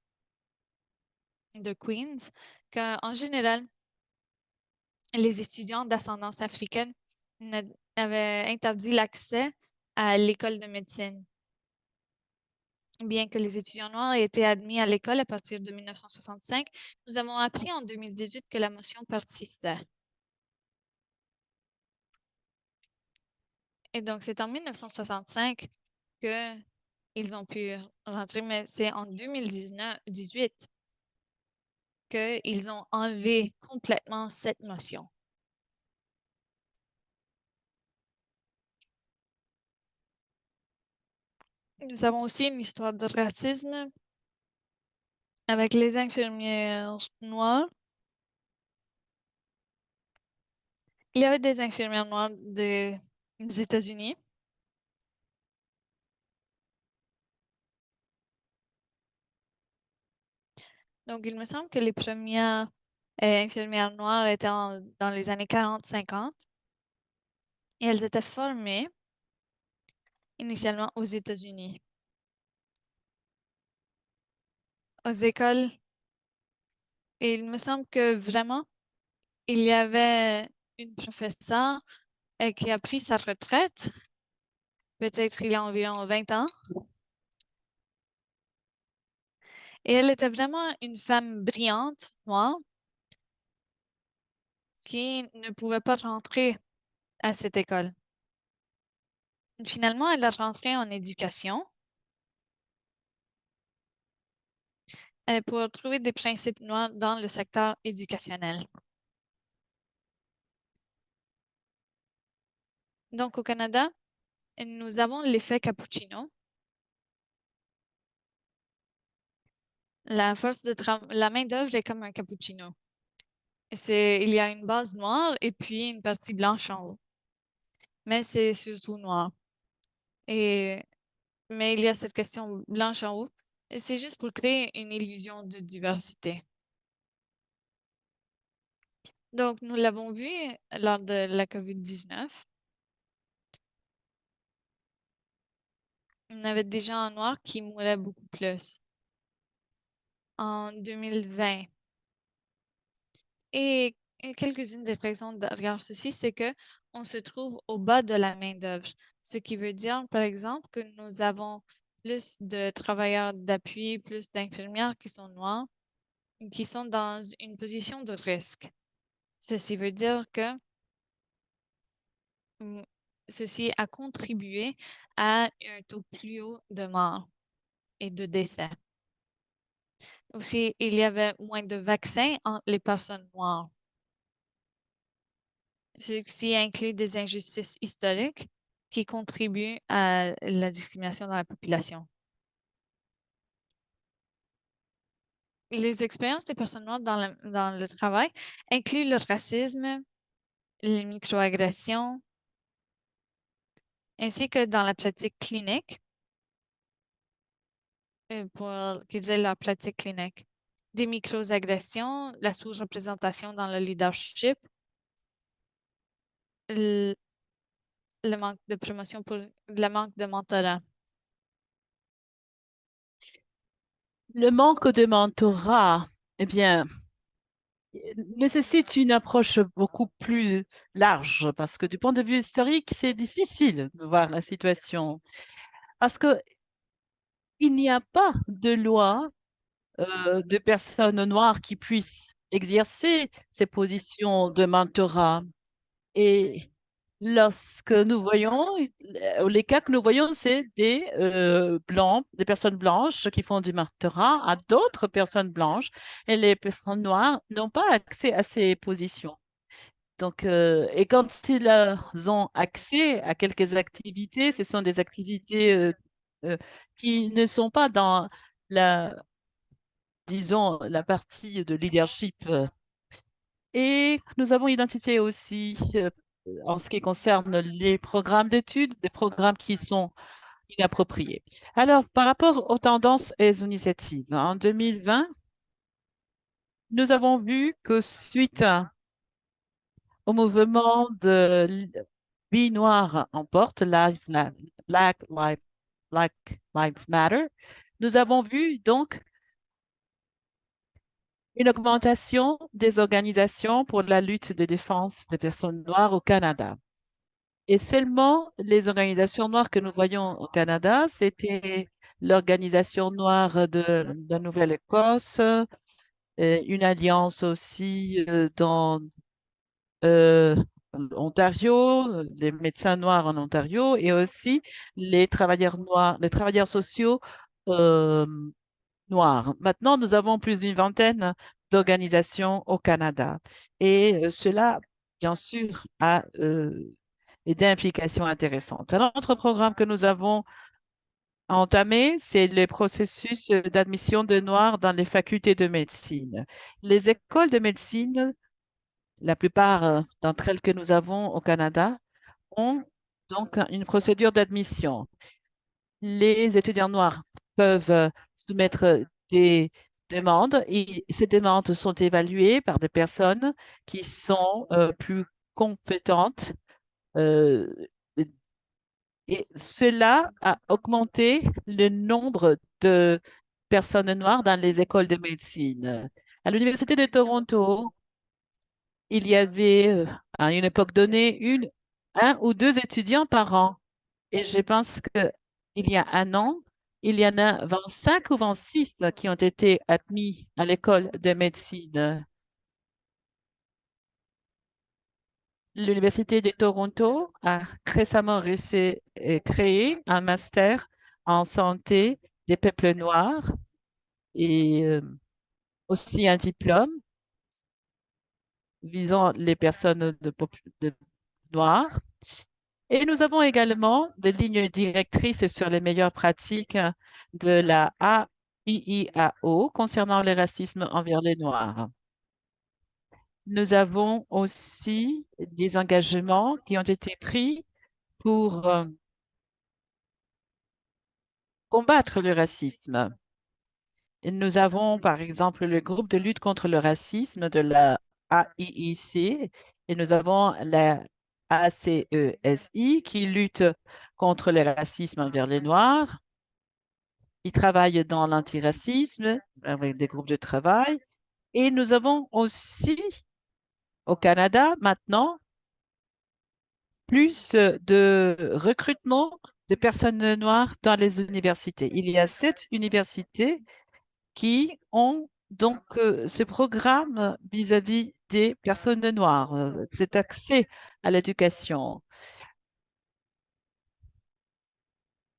de Queens, qu'en général, les étudiants d'ascendance africaine avaient interdit l'accès à l'école de médecine. Bien que les étudiants noirs aient été admis à l'école à partir de 1965, nous avons appris en 2018 que la motion persistait. Et donc, c'est en 1965 qu'ils ont pu rentrer, mais c'est en 2018 qu'ils ont enlevé complètement cette motion. Nous avons aussi une histoire de racisme avec les infirmières noires. Il y avait des infirmières noires des États-Unis. Donc, il me semble que les premières infirmières noires étaient dans les années 40-50 et elles étaient formées initialement aux États-Unis, aux écoles. Et il me semble que vraiment, il y avait une professeure qui a pris sa retraite, peut-être il y a environ 20 ans. Et elle était vraiment une femme brillante, noire, qui ne pouvait pas rentrer à cette école. Finalement, elle a rentré en éducation pour trouver des principes noirs dans le secteur éducationnel. Donc, au Canada, nous avons l'effet cappuccino. La force de la main-d'œuvre est comme un cappuccino. Il y a une base noire et puis une partie blanche en haut. Mais c'est surtout noir. Mais il y a cette question blanche en haut. Et c'est juste pour créer une illusion de diversité. Donc, nous l'avons vu lors de la COVID-19. On avait des gens en noir qui mouraient beaucoup plus en 2020. Et quelques-unes des raisons derrière ceci, c'est que on se trouve au bas de la main-d'œuvre. Ce qui veut dire, par exemple, que nous avons plus de travailleurs d'appui, plus d'infirmières qui sont noirs, qui sont dans une position de risque. Ceci veut dire que ceci a contribué à un taux plus haut de morts et de décès. Aussi, il y avait moins de vaccins entre les personnes noires. Ceci inclut des injustices historiques qui contribuent à la discrimination dans la population. Les expériences des personnes noires dans le travail incluent le racisme, les microagressions, ainsi que dans la pratique clinique, pour qu'ils aient leur pratique clinique. Des microagressions, la sous-représentation dans le leadership, le manque de promotion pour le manque de mentorat. Le manque de mentorat, eh bien, nécessite une approche beaucoup plus large parce que du point de vue historique, c'est difficile de voir la situation parce que il n'y a pas de loi de personnes noires qui puissent exercer ces positions de mentorat. Et lorsque nous voyons, les cas que nous voyons, c'est des blancs, des personnes blanches qui font du mentorat à d'autres personnes blanches et les personnes noires n'ont pas accès à ces positions. Donc, et quand ils ont accès à quelques activités, ce sont des activités euh, qui ne sont pas dans la, disons, la partie de leadership. Et nous avons identifié aussi, en ce qui concerne les programmes d'études, des programmes qui sont inappropriés. Alors, par rapport aux tendances et aux initiatives, en 2020, nous avons vu que suite au mouvement de Vie noire emporte, Black Lives Matter, nous avons vu donc une augmentation des organisations pour la lutte de défense des personnes noires au Canada. Et seulement les organisations noires que nous voyons au Canada, c'était l'Organisation noire de la Nouvelle-Écosse, une alliance aussi dans euh, Ontario, les médecins noirs en Ontario et aussi les travailleurs noirs, les travailleurs sociaux euh, noirs. Maintenant, nous avons plus d'une vingtaine d'organisations au Canada et cela, bien sûr, a des implications intéressantes. Un autre programme que nous avons entamé, c'est le processus d'admission de Noirs dans les facultés de médecine. Les écoles de médecine, la plupart d'entre elles que nous avons au Canada, ont donc une procédure d'admission. Les étudiants noirs peuvent soumettre des demandes et ces demandes sont évaluées par des personnes qui sont plus compétentes euh, et cela a augmenté le nombre de personnes noires dans les écoles de médecine. À l'Université de Toronto, il y avait à une époque donnée un ou deux étudiants par an. Et je pense qu'il y a un an, il y en a 25 ou 26 qui ont été admis à l'école de médecine. L'Université de Toronto a récemment créé un master en santé des peuples noirs et aussi un diplôme visant les personnes noires. Et nous avons également des lignes directrices sur les meilleures pratiques de la AIIAO concernant le racisme envers les Noirs. Nous avons aussi des engagements qui ont été pris pour combattre le racisme. Et nous avons, par exemple, le groupe de lutte contre le racisme de la AIIC et nous avons la ACESI qui lutte contre le racisme envers les Noirs. Ils travaillent dans l'antiracisme avec des groupes de travail. Et nous avons aussi au Canada maintenant plus de recrutement de personnes noires dans les universités. Il y a 7 universités qui ont donc ce programme vis-à-vis des personnes noires, cet accès à l'éducation.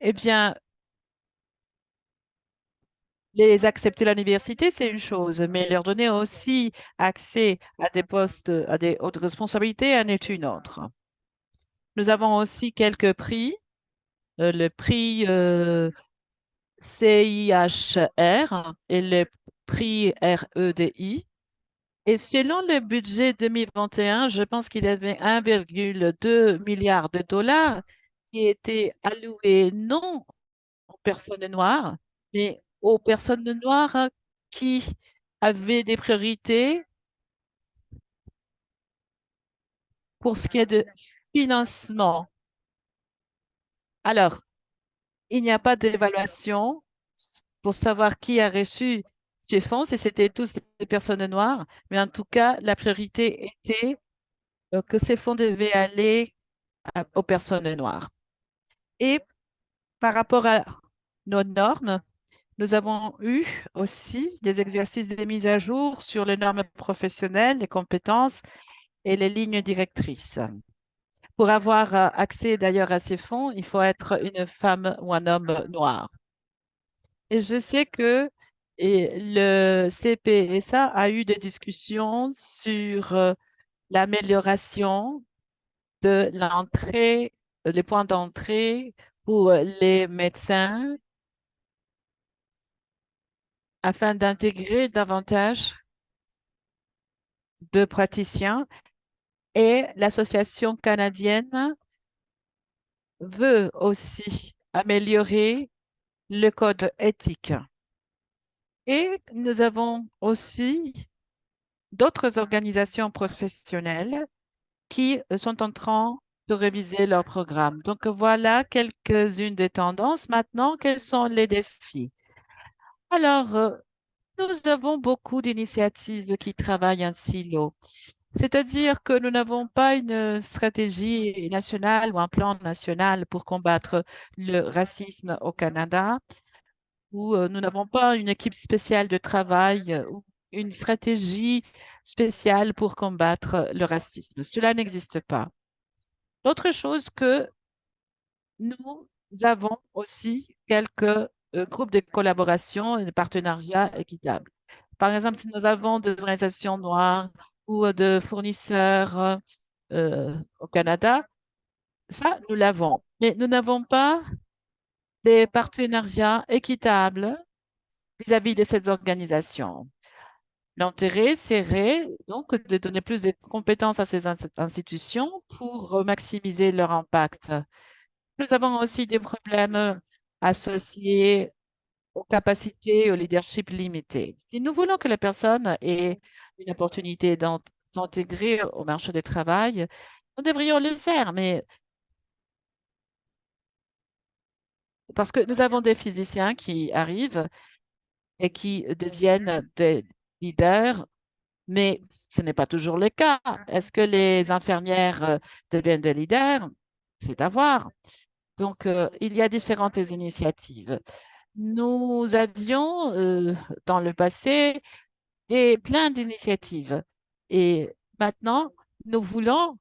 Eh bien, les accepter à l'université, c'est une chose, mais leur donner aussi accès à des postes, à des hautes responsabilités, en est une autre. Nous avons aussi quelques prix, le prix CIHR et le prix REDI. Et selon le budget 2021, je pense qu'il y avait 1,2 milliard de dollars qui étaient alloués non aux personnes noires, mais aux personnes noires qui avaient des priorités pour ce qui est de financement. Alors, il n'y a pas d'évaluation pour savoir qui a reçu ces fonds, si c'était tous des personnes noires, mais en tout cas, la priorité était que ces fonds devaient aller aux personnes noires. Et par rapport à nos normes, Nous avons eu aussi des exercices de mise à jour sur les normes professionnelles, les compétences et les lignes directrices. Pour avoir accès d'ailleurs à ces fonds, il faut être une femme ou un homme noir. Et je sais que le CPSA a eu des discussions sur l'amélioration de l'entrée, les points d'entrée pour les médecins afin d'intégrer davantage de praticiens. Et l'Association canadienne veut aussi améliorer le code éthique. Et nous avons aussi d'autres organisations professionnelles qui sont en train de réviser leur programme. Donc voilà quelques-unes des tendances. Maintenant, quels sont les défis? Alors, nous avons beaucoup d'initiatives qui travaillent en silo. C'est-à-dire que nous n'avons pas une stratégie nationale ou un plan national pour combattre le racisme au Canada, ou nous n'avons pas une équipe spéciale de travail ou une stratégie spéciale pour combattre le racisme. Cela n'existe pas. L'autre chose que nous avons aussi quelques groupes de collaboration et de partenariats équitables. Par exemple, si nous avons des organisations noires ou de fournisseurs au Canada, ça, nous l'avons. Mais nous n'avons pas des partenariats équitables vis-à-vis de ces organisations. L'intérêt serait donc de donner plus de compétences à ces institutions pour maximiser leur impact. Nous avons aussi des problèmes associés aux capacités et au leadership limité. Si nous voulons que les personnes aient une opportunité d'intégrer au marché du travail, nous devrions le faire, mais parce que nous avons des physiciens qui arrivent et qui deviennent des leaders, mais ce n'est pas toujours le cas. Est-ce que les infirmières deviennent des leaders? C'est à voir. Donc, il y a différentes initiatives. Nous avions dans le passé plein d'initiatives et maintenant, nous voulons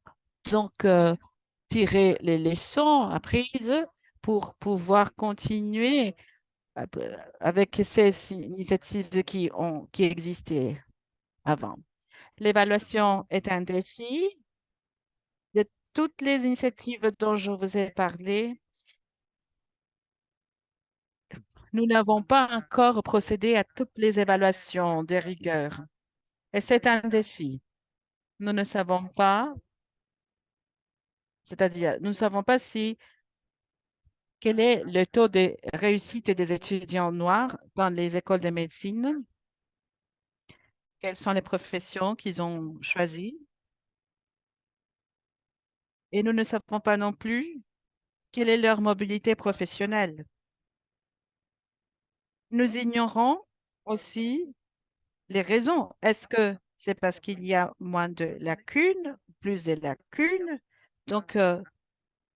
donc tirer les leçons apprises pour pouvoir continuer avec ces initiatives qui existaient avant. L'évaluation est un défi. De toutes les initiatives dont je vous ai parlé, nous n'avons pas encore procédé à toutes les évaluations de rigueur. Et c'est un défi. Nous ne savons pas, c'est-à-dire, nous ne savons pas quel est le taux de réussite des étudiants noirs dans les écoles de médecine, quelles sont les professions qu'ils ont choisies. Et nous ne savons pas non plus quelle est leur mobilité professionnelle. Nous ignorons aussi les raisons. Est-ce que c'est parce qu'il y a moins de lacunes, plus de lacunes? Donc,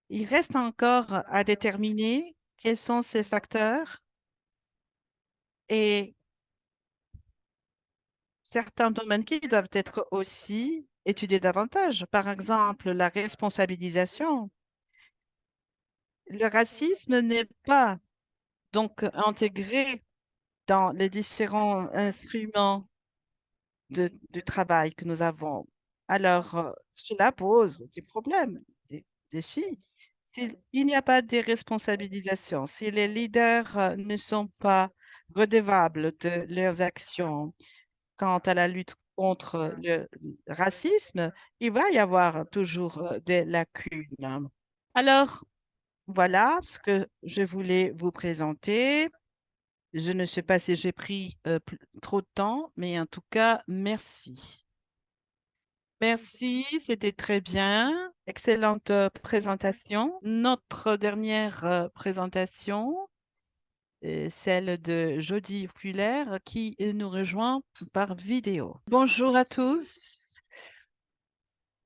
il reste encore à déterminer quels sont ces facteurs et certains domaines qui doivent être aussi étudiés davantage. Par exemple, la responsabilisation. Le racisme n'est pas donc intégré dans les différents instruments de travail que nous avons. Alors, cela pose des problèmes, des défis. S'il n'y a pas de responsabilisation, si les leaders ne sont pas redevables de leurs actions quant à la lutte contre le racisme, il va y avoir toujours des lacunes. Alors, voilà ce que je voulais vous présenter. Je ne sais pas si j'ai pris trop de temps, mais en tout cas, merci. Merci, c'était très bien. Excellente présentation. Notre dernière présentation est celle de Jody Fuller qui nous rejoint par vidéo. Bonjour à tous.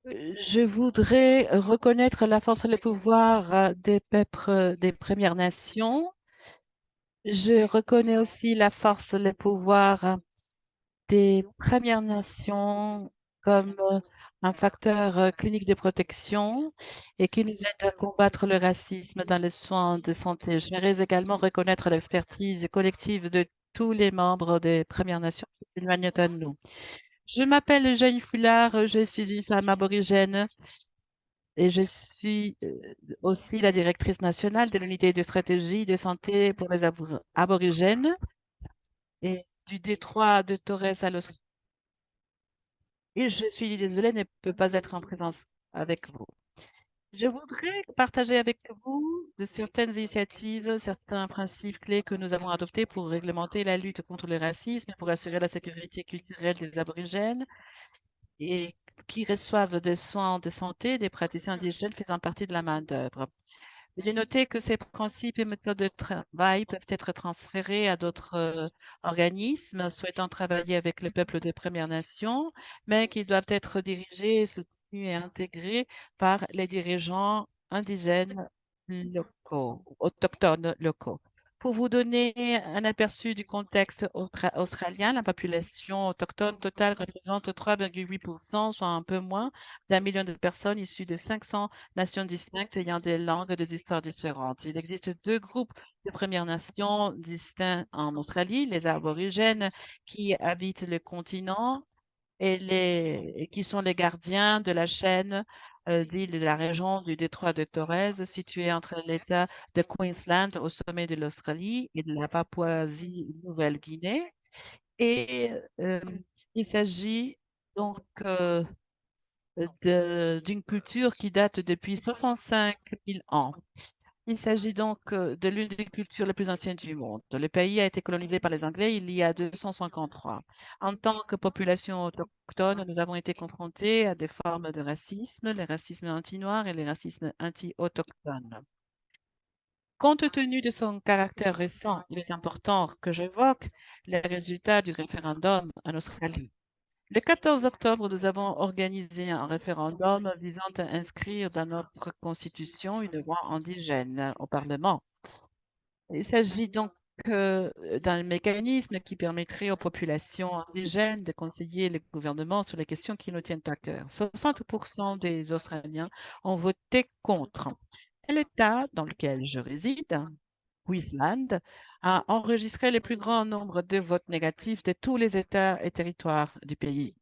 Je voudrais reconnaître la force et le pouvoir des peuples des Premières Nations. Je reconnais aussi la force, le pouvoir des Premières Nations comme un facteur clinique de protection et qui nous aide à combattre le racisme dans les soins de santé. J'aimerais également reconnaître l'expertise collective de tous les membres des Premières Nations qui s'éloignent de nous. Je m'appelle Jeanne Foulard, je suis une femme aborigène et je suis aussi la directrice nationale de l'unité de stratégie de santé pour les aborigènes et du détroit de Torres à l'Australie. Et je suis désolée, ne peux pas être en présence avec vous. Je voudrais partager avec vous de certaines initiatives, certains principes clés que nous avons adoptés pour réglementer la lutte contre le racisme et pour assurer la sécurité culturelle des aborigènes et qui reçoivent des soins de santé des praticiens indigènes faisant partie de la main-d'œuvre. Il est noté que ces principes et méthodes de travail peuvent être transférés à d'autres organismes souhaitant travailler avec les peuples des Premières Nations, mais qui doivent être dirigés, soutenus et intégrés par les dirigeants indigènes locaux, autochtones locaux. Pour vous donner un aperçu du contexte australien, la population autochtone totale représente 3,8%, soit un peu moins d'1 million de personnes issues de 500 nations distinctes ayant des langues et des histoires différentes. Il existe deux groupes de Premières Nations distincts en Australie, les aborigènes qui habitent le continent et qui sont les gardiens de la chaîne d'îles de la région du détroit de Torres, située entre l'État de Queensland au sommet de l'Australie et de la Papouasie-Nouvelle-Guinée. Et il s'agit donc d'une culture qui date depuis 65 000 ans. Il s'agit donc de l'une des cultures les plus anciennes du monde. Le pays a été colonisé par les Anglais il y a 253. En tant que population autochtone, nous avons été confrontés à des formes de racisme, les racismes anti-noirs et les racismes anti-autochtones. Compte tenu de son caractère récent, il est important que j'évoque les résultats du référendum en Australie. Le 14 octobre, nous avons organisé un référendum visant à inscrire dans notre Constitution une voix indigène au Parlement. Il s'agit donc d'un mécanisme qui permettrait aux populations indigènes de conseiller le gouvernement sur les questions qui nous tiennent à cœur. 60% des Australiens ont voté contre. L'État dans lequel je réside, Queensland, a enregistré le plus grand nombre de votes négatifs de tous les États et territoires du pays,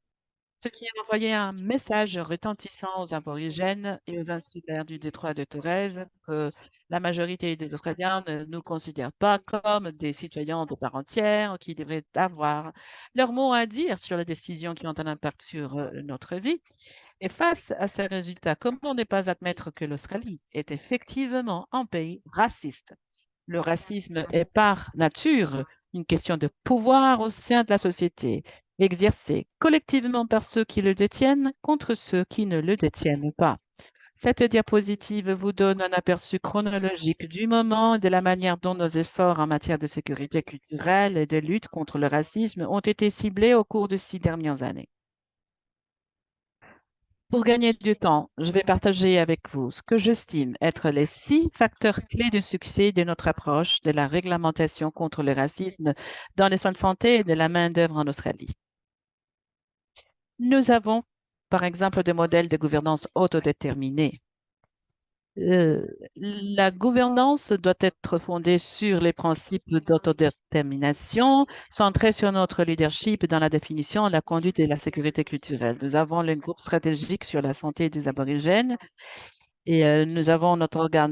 ce qui a envoyé un message retentissant aux aborigènes et aux insulaires du détroit de Torres que la majorité des Australiens ne nous considèrent pas comme des citoyens de part entière qui devraient avoir leur mot à dire sur les décisions qui ont un impact sur notre vie. Et face à ces résultats, comment ne pas admettre que l'Australie est effectivement un pays raciste? Le racisme est par nature une question de pouvoir au sein de la société, exercée collectivement par ceux qui le détiennent contre ceux qui ne le détiennent pas. Cette diapositive vous donne un aperçu chronologique du moment et de la manière dont nos efforts en matière de sécurité culturelle et de lutte contre le racisme ont été ciblés au cours de 6 dernières années. Pour gagner du temps, je vais partager avec vous ce que j'estime être les 6 facteurs clés de succès de notre approche de la réglementation contre le racisme dans les soins de santé et de la main-d'œuvre en Australie. Nous avons, par exemple, des modèles de gouvernance autodéterminée. La gouvernance doit être fondée sur les principes d'autodétermination, centrés sur notre leadership dans la définition, la conduite et la sécurité culturelle. Nous avons le groupe stratégique sur la santé des aborigènes et nous avons notre organe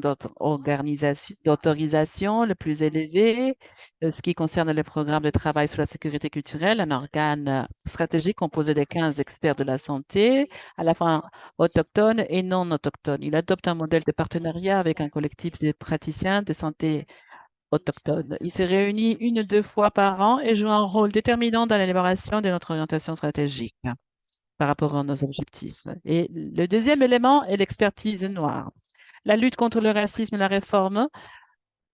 d'autorisation le plus élevé, ce qui concerne le programme de travail sur la sécurité culturelle, un organe stratégique composé de 15 experts de la santé, à la fois autochtones et non autochtones. Il adopte un modèle de partenariat avec un collectif de praticiens de santé autochtones. Il se réunit 1 ou 2 fois par an et joue un rôle déterminant dans l'élaboration de notre orientation stratégique par rapport à nos objectifs. Et le deuxième élément est l'expertise noire. La lutte contre le racisme et la réforme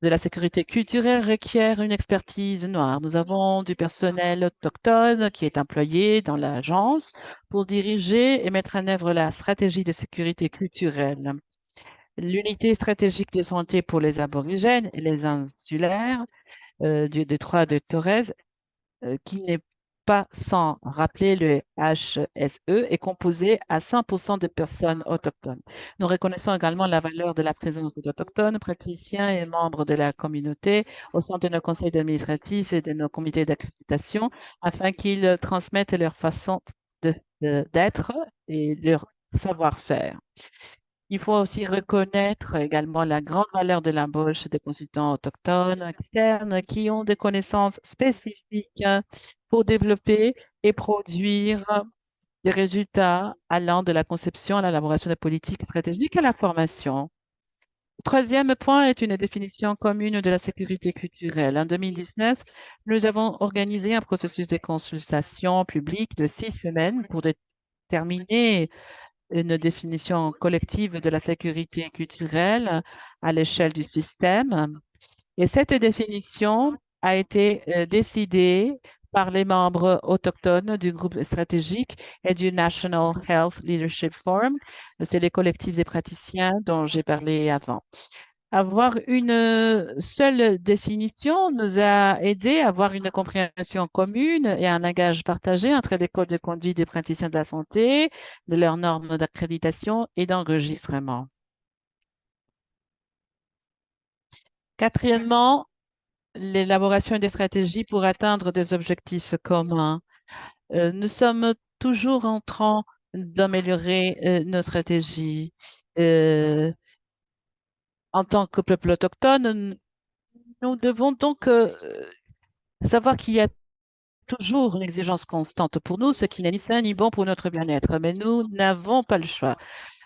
de la sécurité culturelle requiert une expertise noire. Nous avons du personnel autochtone qui est employé dans l'agence pour diriger et mettre en œuvre la stratégie de sécurité culturelle. L'unité stratégique de santé pour les aborigènes et les insulaires du détroit de Torres, qui n'est pas sans rappeler le HSE, est composé à 100% de personnes autochtones. Nous reconnaissons également la valeur de la présence d'Autochtones, praticiens et membres de la communauté au sein de nos conseils administratifs et de nos comités d'accréditation afin qu'ils transmettent leur façon d'être et leur savoir-faire. Il faut aussi reconnaître également la grande valeur de l'embauche des consultants autochtones externes qui ont des connaissances spécifiques pour développer et produire des résultats allant de la conception à l'élaboration des politiques stratégiques à la formation. Le troisième point est une définition commune de la sécurité culturelle. En 2019, nous avons organisé un processus de consultation publique de 6 semaines pour déterminer une définition collective de la sécurité culturelle à l'échelle du système. Et cette définition a été décidée par les membres autochtones du groupe stratégique et du National Health Leadership Forum. C'est les collectifs des praticiens dont j'ai parlé avant. Avoir une seule définition nous a aidé à avoir une compréhension commune et un langage partagé entre les codes de conduite des praticiens de la santé, de leurs normes d'accréditation et d'enregistrement. Quatrièmement, l'élaboration des stratégies pour atteindre des objectifs communs. Nous sommes toujours en train d'améliorer nos stratégies. En tant que peuple autochtone, nous devons donc savoir qu'il y a toujours une exigence constante pour nous, ce qui n'est ni sain ni bon pour notre bien-être, mais nous n'avons pas le choix.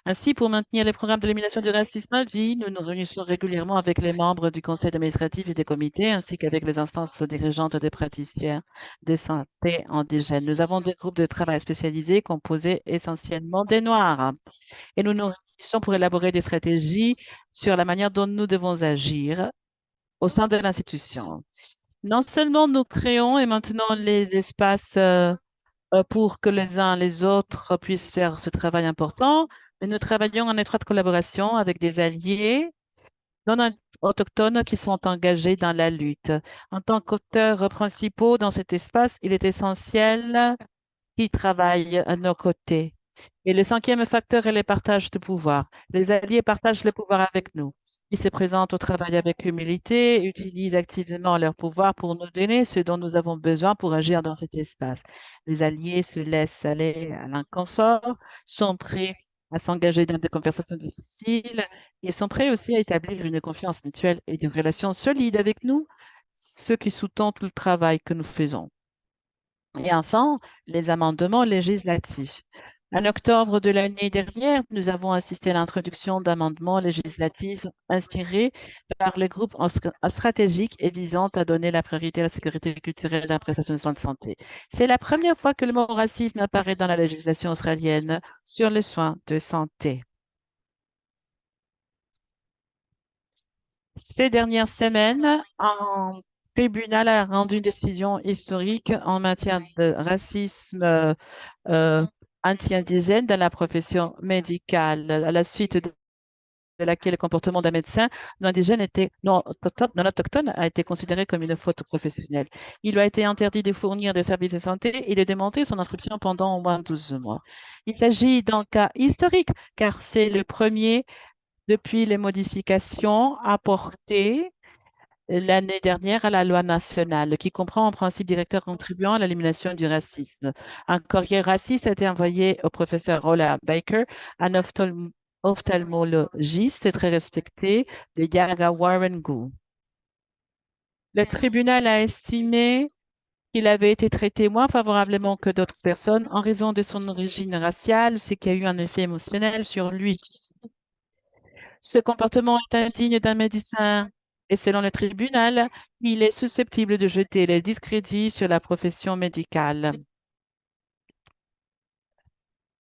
Ainsi, pour maintenir les programmes d'élimination du racisme à vie, nous nous réunissons régulièrement avec les membres du conseil administratif et des comités, ainsi qu'avec les instances dirigeantes des praticiens de santé indigènes. Nous avons des groupes de travail spécialisés composés essentiellement des Noirs et nous nous réunissons pour élaborer des stratégies sur la manière dont nous devons agir au sein de l'institution. Non seulement nous créons et maintenant les espaces pour que les uns les autres puissent faire ce travail important, mais nous travaillons en étroite collaboration avec des alliés non autochtones qui sont engagés dans la lutte. En tant qu'auteurs principaux dans cet espace, il est essentiel qu'ils travaillent à nos côtés. Et le cinquième facteur est le partage de pouvoir. Les alliés partagent le pouvoir avec nous. Ils se présentent au travail avec humilité, utilisent activement leur pouvoir pour nous donner ce dont nous avons besoin pour agir dans cet espace. Les alliés se laissent aller à l'inconfort, sont prêts à s'engager dans des conversations difficiles. Ils sont prêts aussi à établir une confiance mutuelle et des relations solides avec nous, ce qui sous-tend tout le travail que nous faisons. Et enfin, les amendements législatifs. En octobre de l'année dernière, nous avons assisté à l'introduction d'amendements législatifs inspirés par le groupe stratégique et visant à donner la priorité à la sécurité culturelle dans la prestation de soins de santé. C'est la première fois que le mot racisme apparaît dans la législation australienne sur les soins de santé. Ces dernières semaines, un tribunal a rendu une décision historique en matière de racisme anti-indigène dans la profession médicale, à la suite de laquelle le comportement d'un médecin non autochtone a été considéré comme une faute professionnelle. Il lui a été interdit de fournir des services de santé et de démonter son inscription pendant au moins 12 mois. Il s'agit d'un cas historique car c'est le premier depuis les modifications apportées l'année dernière à la loi nationale, qui comprend un principe directeur contribuant à l'élimination du racisme. Un courrier raciste a été envoyé au professeur Rolla Baker, un ophtalmologiste très respecté de Yaga Warrengul. Le tribunal a estimé qu'il avait été traité moins favorablement que d'autres personnes en raison de son origine raciale, ce qui a eu un effet émotionnel sur lui. Ce comportement est indigne d'un médecin et selon le tribunal, il est susceptible de jeter les discrédits sur la profession médicale.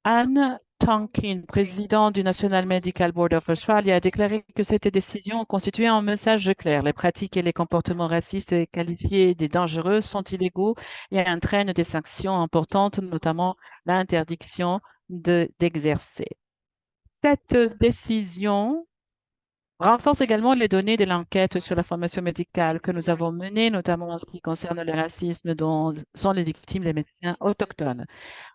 Anne Tonkin, présidente du National Medical Board of Australia, a déclaré que cette décision constituait un message clair. Les pratiques et les comportements racistes et qualifiés de dangereux sont illégaux et entraînent des sanctions importantes, notamment l'interdiction d'exercer. Cette décision renforce également les données de l'enquête sur la formation médicale que nous avons menée, notamment en ce qui concerne le racisme dont sont les victimes les médecins autochtones.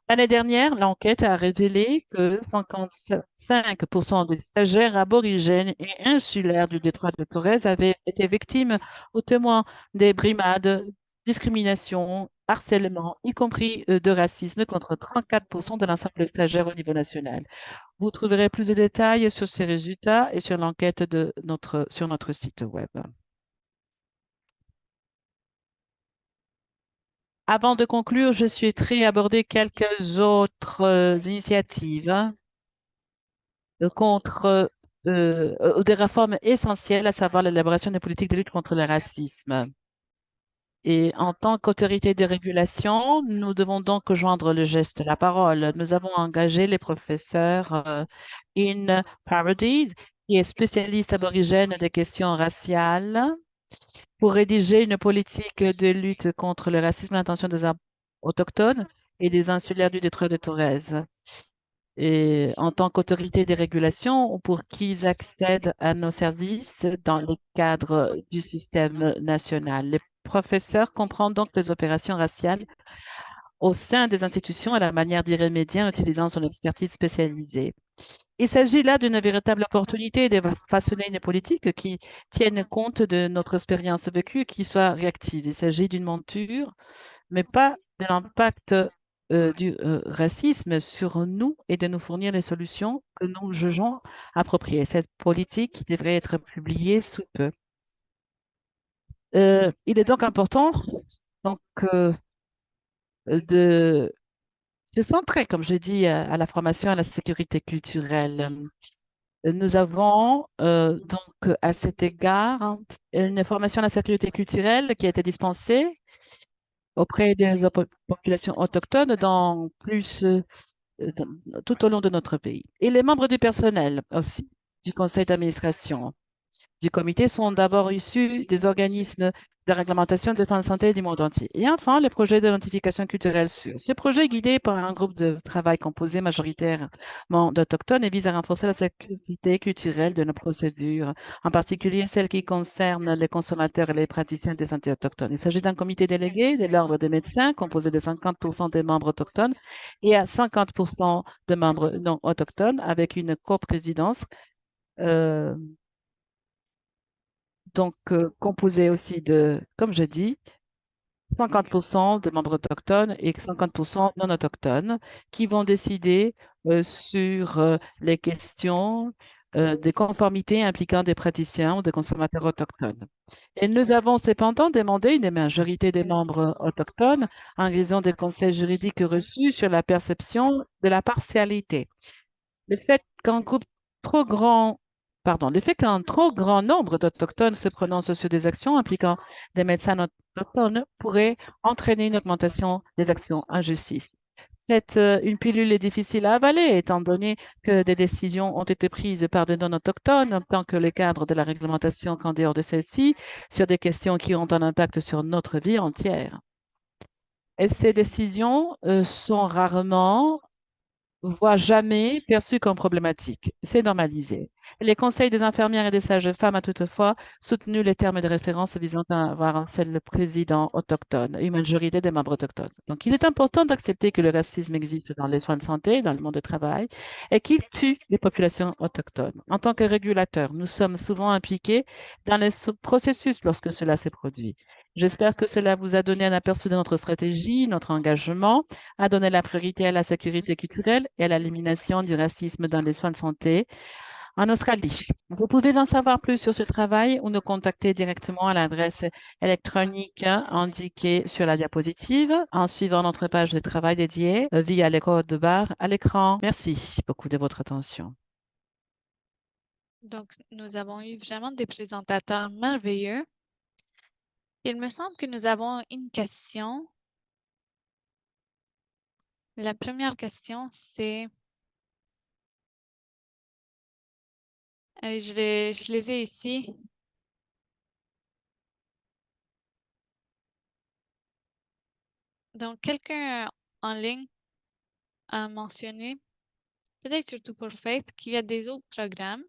L'année dernière, l'enquête a révélé que 55% des stagiaires aborigènes et insulaires du détroit de Torrès avaient été victimes ou témoins des brimades, discrimination, harcèlement, y compris de racisme, contre 34% de l'ensemble des stagiaires au niveau national. Vous trouverez plus de détails sur ces résultats et sur l'enquête sur notre site web. Avant de conclure, je souhaiterais aborder quelques autres initiatives contre des réformes essentielles, à savoir l'élaboration des politiques de lutte contre le racisme. Et en tant qu'autorité de régulation, nous devons donc joindre le geste, la parole. Nous avons engagé les professeurs In Paradies, qui est spécialiste aborigène des questions raciales, pour rédiger une politique de lutte contre le racisme à l'intention des autochtones et des insulaires du détroit de Torrès. Et en tant qu'autorité de régulation ou pour qu'ils accèdent à nos services dans le cadre du système national. Les professeurs comprennent donc les opérations raciales au sein des institutions et la manière d'y remédier en utilisant son expertise spécialisée. Il s'agit là d'une véritable opportunité de façonner une politique qui tienne compte de notre expérience vécue et qui soit réactive. Il s'agit d'une monture mais pas de l'impact du racisme sur nous et de nous fournir les solutions que nous jugeons appropriées. Cette politique devrait être publiée sous peu. Il est donc important donc, de se centrer, comme je dis, à la formation et à la sécurité culturelle. Nous avons donc à cet égard une formation à la sécurité culturelle qui a été dispensée auprès des populations autochtones dans tout au long de notre pays. Et les membres du personnel aussi, du conseil d'administration, du comité sont d'abord issus des organismes de réglementation des soins de santé du monde entier. Et enfin, les projets d'identification culturelle sûrs. Ce projet est guidé par un groupe de travail composé majoritairement d'Autochtones et vise à renforcer la sécurité culturelle de nos procédures, en particulier celles qui concernent les consommateurs et les praticiens de santé autochtones. Il s'agit d'un comité délégué de l'Ordre des médecins composé de 50% des membres autochtones et à 50% de membres non autochtones avec une coprésidence euh, donc composé aussi de, comme je dis, 50% de membres autochtones et 50% non autochtones qui vont décider sur les questions des conformités impliquant des praticiens ou des consommateurs autochtones. Et nous avons cependant demandé une majorité des membres autochtones en raison des conseils juridiques reçus sur la perception de la partialité. Le fait qu'un groupe trop grand, le fait qu'un trop grand nombre d'Autochtones se prononcent sur des actions impliquant des médecins autochtones pourrait entraîner une augmentation des actions en justice. C'est une pilule est difficile à avaler, étant donné que des décisions ont été prises par des non-autochtones, en tant que le cadre de la réglementation qu'en dehors de celle-ci, sur des questions qui ont un impact sur notre vie entière. Et ces décisions sont rarement voire jamais perçu comme problématique. C'est normalisé. Les conseils des infirmières et des sages-femmes a toutefois soutenu les termes de référence visant à avoir un seul président autochtone et une majorité des membres autochtones. Donc, il est important d'accepter que le racisme existe dans les soins de santé, dans le monde du travail, et qu'il tue les populations autochtones. En tant que régulateurs, nous sommes souvent impliqués dans les processus lorsque cela s'est produit. J'espère que cela vous a donné un aperçu de notre stratégie, notre engagement à donner la priorité à la sécurité culturelle et à l'élimination du racisme dans les soins de santé en Australie. Vous pouvez en savoir plus sur ce travail ou nous contacter directement à l'adresse électronique indiquée sur la diapositive en suivant notre page de travail dédiée via les codes barres à l'écran. Merci beaucoup de votre attention. Donc, nous avons eu vraiment des présentateurs merveilleux. Il me semble que nous avons une question. La première question, c'est, je les ai ici. Donc, quelqu'un en ligne a mentionné, peut-être surtout pour Faith, qu'il y a des autres programmes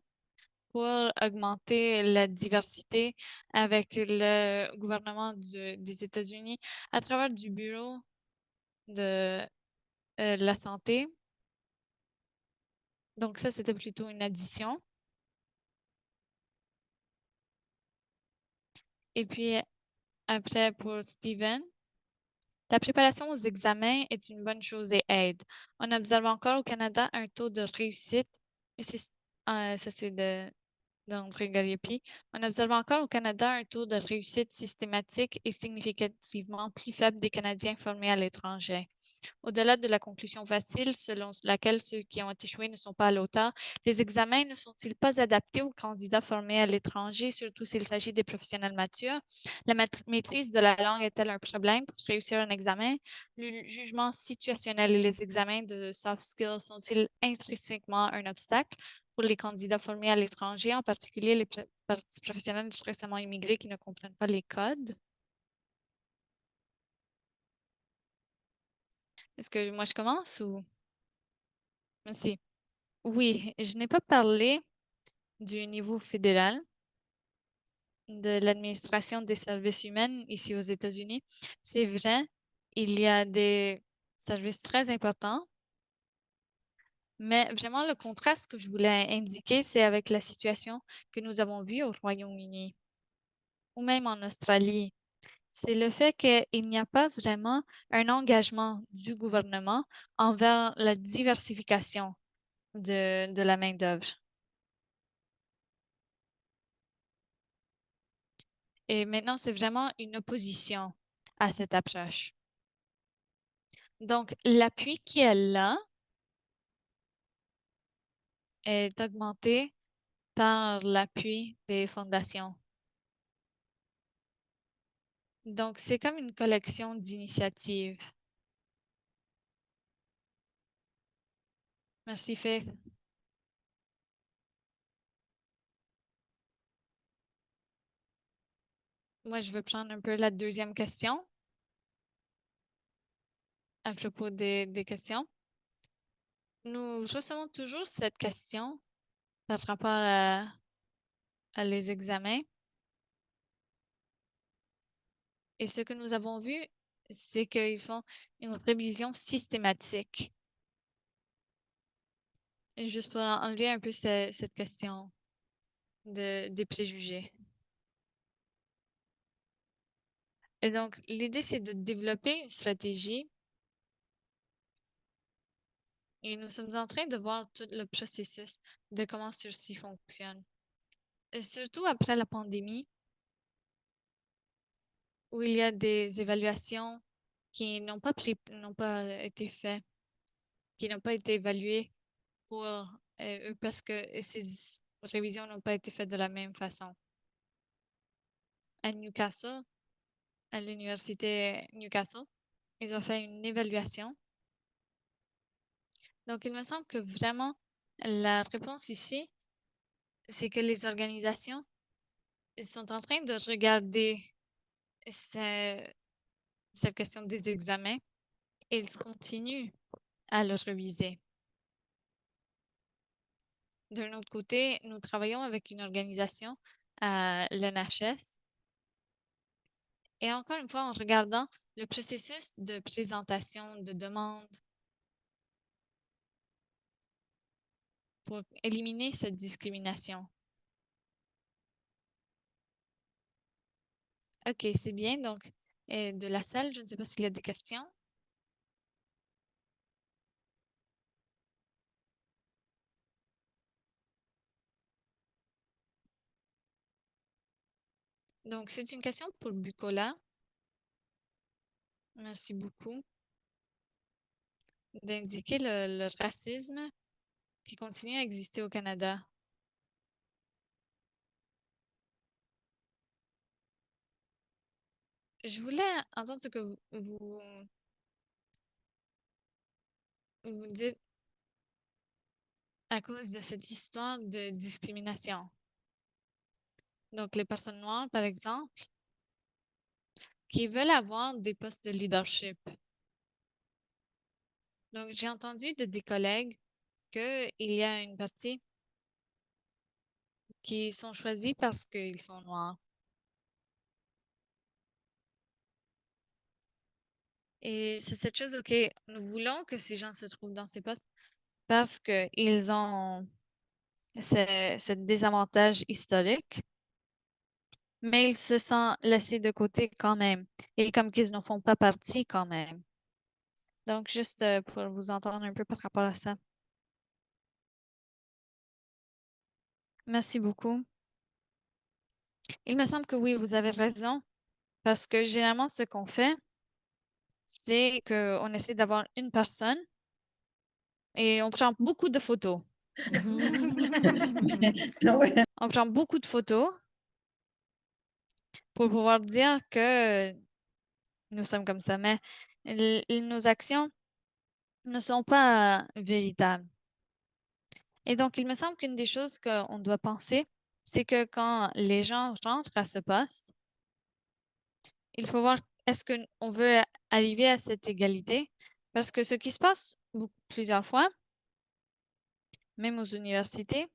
pour augmenter la diversité avec le gouvernement des États-Unis à travers du Bureau de la santé. Donc ça, c'était plutôt une addition. Et puis après, pour Steven, la préparation aux examens est une bonne chose et aide. On observe encore au Canada un taux de réussite, et ça c'est d'André Galliopi. On observe encore au Canada un taux de réussite systématique et significativement plus faible des Canadiens formés à l'étranger. Au-delà de la conclusion facile selon laquelle ceux qui ont échoué ne sont pas à l'auteur, les examens ne sont-ils pas adaptés aux candidats formés à l'étranger, surtout s'il s'agit des professionnels matures? La maîtrise de la langue est-elle un problème pour réussir un examen? Le jugement situationnel et les examens de soft skills sont-ils intrinsèquement un obstacle pour les candidats formés à l'étranger, en particulier les professionnels récemment immigrés qui ne comprennent pas les codes? Est-ce que moi je commence ou... Merci. Oui, je n'ai pas parlé du niveau fédéral de l'administration des services humains ici aux États-Unis. C'est vrai, il y a des services très importants, mais vraiment le contraste que je voulais indiquer, c'est avec la situation que nous avons vue au Royaume-Uni ou même en Australie. C'est le fait qu'il n'y a pas vraiment un engagement du gouvernement envers la diversification de la main-d'œuvre. Et maintenant, c'est vraiment une opposition à cette approche. Donc, l'appui qui est là est augmenté par l'appui des fondations. Donc, c'est comme une collection d'initiatives. Merci, Faith. Moi, je vais prendre un peu la deuxième question à propos des questions. Nous recevons toujours cette question par rapport à les examens. Et ce que nous avons vu, c'est qu'ils font une révision systématique. Et juste pour enlever un peu cette question des préjugés. Et donc, l'idée, c'est de développer une stratégie. Et nous sommes en train de voir tout le processus de comment ceci fonctionne. Et surtout après la pandémie, où il y a des évaluations qui n'ont pas été faites, qui n'ont pas été évaluées pour eux parce que ces révisions n'ont pas été faites de la même façon. À Newcastle, à l'université Newcastle, ils ont fait une évaluation. Donc, il me semble que vraiment, la réponse ici, c'est que les organisations sont en train de regarder cette question des examens et ils continuent à le réviser. D'un autre côté, nous travaillons avec une organisation à l'NHS et encore une fois, en regardant le processus de présentation de demande pour éliminer cette discrimination. OK, c'est bien. Donc, de la salle, je ne sais pas s'il y a des questions. Donc, c'est une question pour Bucola. Merci beaucoup d'indiquer le racisme qui continue à exister au Canada. Je voulais entendre ce que vous dites à cause de cette histoire de discrimination. Donc, les personnes noires, par exemple, qui veulent avoir des postes de leadership. Donc, j'ai entendu de des collègues qu'il y a une partie qui sont choisis parce qu'ils sont noirs. Et c'est cette chose, OK, nous voulons que ces gens se trouvent dans ces postes parce qu'ils ont ce désavantage historique, mais ils se sentent laissés de côté quand même, et comme qu'ils n'en font pas partie quand même. Donc, juste pour vous entendre un peu par rapport à ça. Merci beaucoup. Il me semble que oui, vous avez raison, parce que généralement, ce qu'on fait, c'est qu'on essaie d'avoir une personne et on prend beaucoup de photos. On prend beaucoup de photos pour pouvoir dire que nous sommes comme ça, mais nos actions ne sont pas véritables. Et donc, il me semble qu'une des choses qu'on doit penser, c'est que quand les gens rentrent à ce poste, il faut voir est-ce qu'on veut arriver à cette égalité? Parce que ce qui se passe plusieurs fois, même aux universités,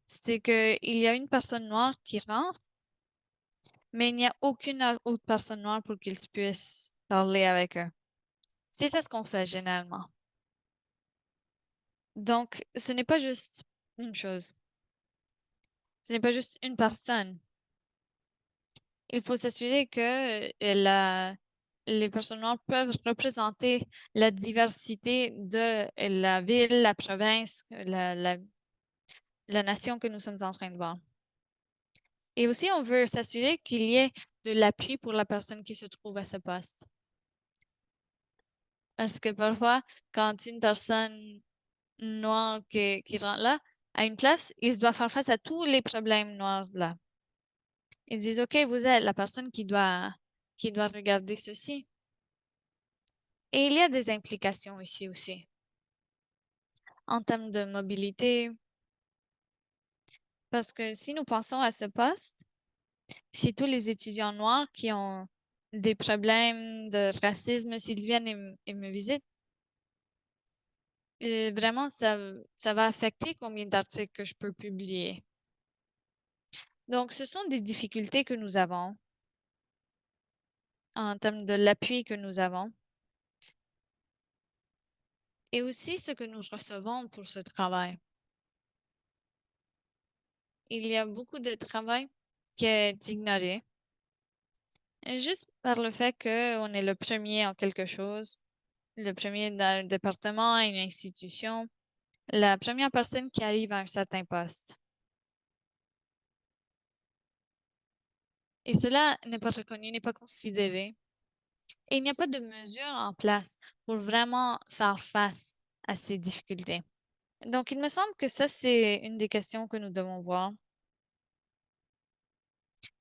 c'est qu'il y a une personne noire qui rentre, mais il n'y a aucune autre personne noire pour qu'ils puissent parler avec eux. C'est ça ce qu'on fait généralement. Donc, ce n'est pas juste une chose. Ce n'est pas juste une personne. Il faut s'assurer que les personnes noires peuvent représenter la diversité de la ville, la province, la nation que nous sommes en train de voir. Et aussi, on veut s'assurer qu'il y ait de l'appui pour la personne qui se trouve à ce poste. Parce que parfois, quand une personne noire qui rentre là, à une place, il doit faire face à tous les problèmes noirs là. Ils disent, OK, vous êtes la personne qui doit regarder ceci. Et il y a des implications ici aussi. En termes de mobilité, parce que si nous pensons à ce poste, si tous les étudiants noirs qui ont des problèmes de racisme, s'ils viennent et me visitent, vraiment, ça va affecter combien d'articles que je peux publier. Donc, ce sont des difficultés que nous avons en termes de l'appui que nous avons et aussi ce que nous recevons pour ce travail. Il y a beaucoup de travail qui est ignoré, juste par le fait qu'on est le premier en quelque chose, le premier dans un département, une institution, la première personne qui arrive à un certain poste. Et cela n'est pas reconnu, n'est pas considéré. Et il n'y a pas de mesures en place pour vraiment faire face à ces difficultés. Donc, il me semble que ça, c'est une des questions que nous devons voir.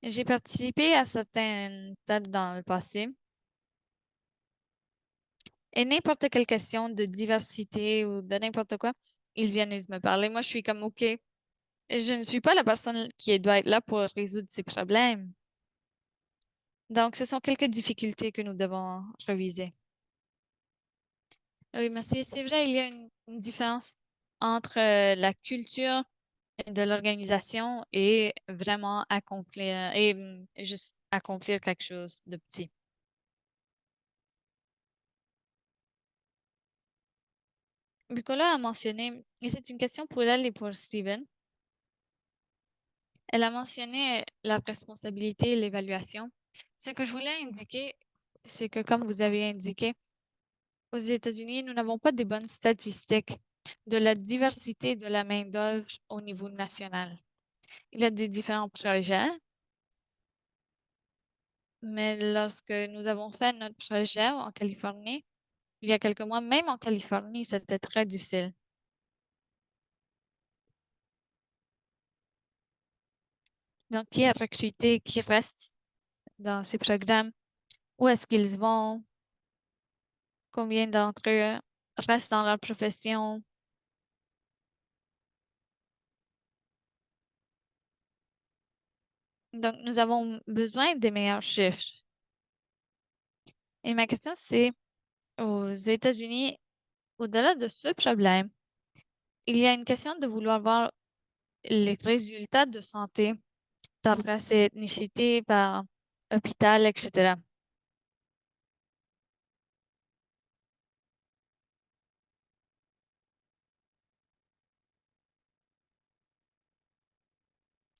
J'ai participé à certaines tables dans le passé. Et n'importe quelle question de diversité ou de n'importe quoi, ils viennent et me parler. Moi, je suis comme, OK, je ne suis pas la personne qui doit être là pour résoudre ces problèmes. Donc, ce sont quelques difficultés que nous devons réviser. Oui, mais c'est vrai, il y a une différence entre la culture de l'organisation et vraiment accomplir et juste accomplir quelque chose de petit. Nicolas a mentionné, et c'est une question pour elle et pour Steven, elle a mentionné la responsabilité et l'évaluation. Ce que je voulais indiquer, c'est que comme vous avez indiqué, aux États-Unis, nous n'avons pas de bonnes statistiques de la diversité de la main-d'œuvre au niveau national. Il y a des différents projets, mais lorsque nous avons fait notre projet en Californie, il y a quelques mois, même en Californie, c'était très difficile. Donc, qui est recruté, qui reste dans ces programmes, où est-ce qu'ils vont, combien d'entre eux restent dans leur profession. Donc, nous avons besoin des meilleurs chiffres. Et ma question, c'est, aux États-Unis, au-delà de ce problème, il y a une question de vouloir voir les résultats de santé par race et ethnicité, par hôpital, etc.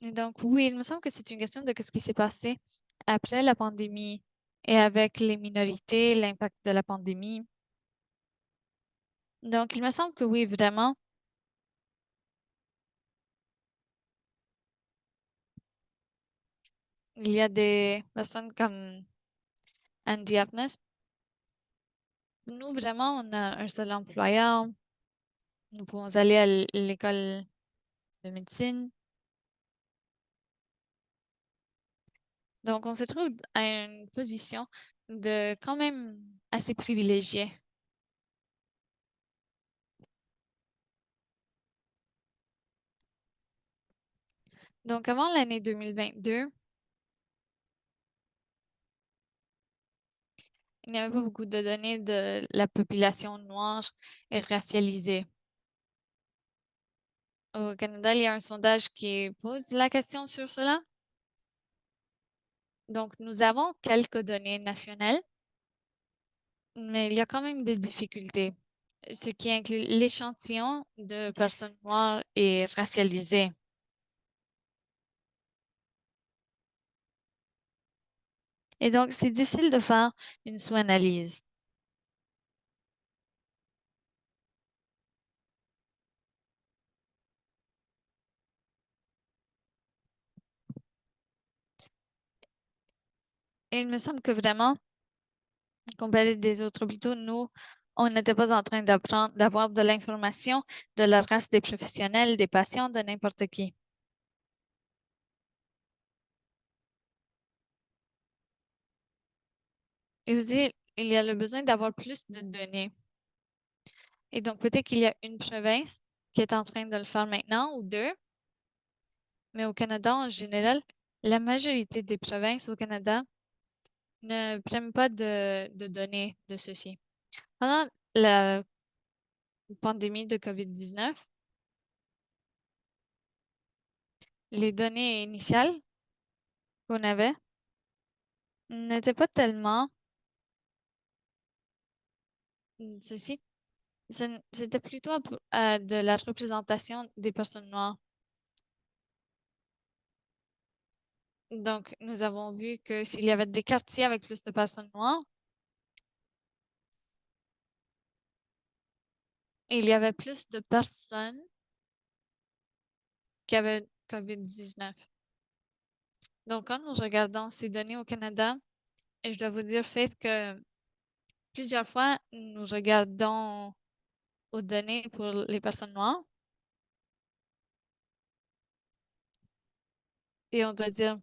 Et donc, oui, il me semble que c'est une question de ce qui s'est passé après la pandémie et avec les minorités, l'impact de la pandémie. Donc, il me semble que oui, vraiment, il y a des personnes comme Andy Apnes. Nous, vraiment, on a un seul employeur. Nous pouvons aller à l'école de médecine. Donc, on se trouve à une position de quand même assez privilégiée. Donc, avant l'année 2022, il n'y avait pas beaucoup de données de la population noire et racialisée. Au Canada, il y a un sondage qui pose la question sur cela. Donc, nous avons quelques données nationales, mais il y a quand même des difficultés, ce qui inclut l'échantillon de personnes noires et racialisées. Et donc, c'est difficile de faire une sous-analyse. Et il me semble que vraiment, comparé des autres hôpitaux, nous, on n'était pas en train d'apprendre, d'avoir de l'information de la race des professionnels, des patients, de n'importe qui. Et aussi, il y a le besoin d'avoir plus de données. Et donc, peut-être qu'il y a une province qui est en train de le faire maintenant ou deux, mais au Canada, en général, la majorité des provinces au Canada ne prennent pas de données de ceci. Pendant la pandémie de COVID-19, les données initiales qu'on avait n'étaient pas tellement ceci. C'était plutôt de la représentation des personnes noires. Donc, nous avons vu que s'il y avait des quartiers avec plus de personnes noires, il y avait plus de personnes qui avaient COVID-19. Donc, quand nous regardons ces données au Canada, et je dois vous dire, fait que plusieurs fois, nous regardons aux données pour les personnes noires et on doit dire,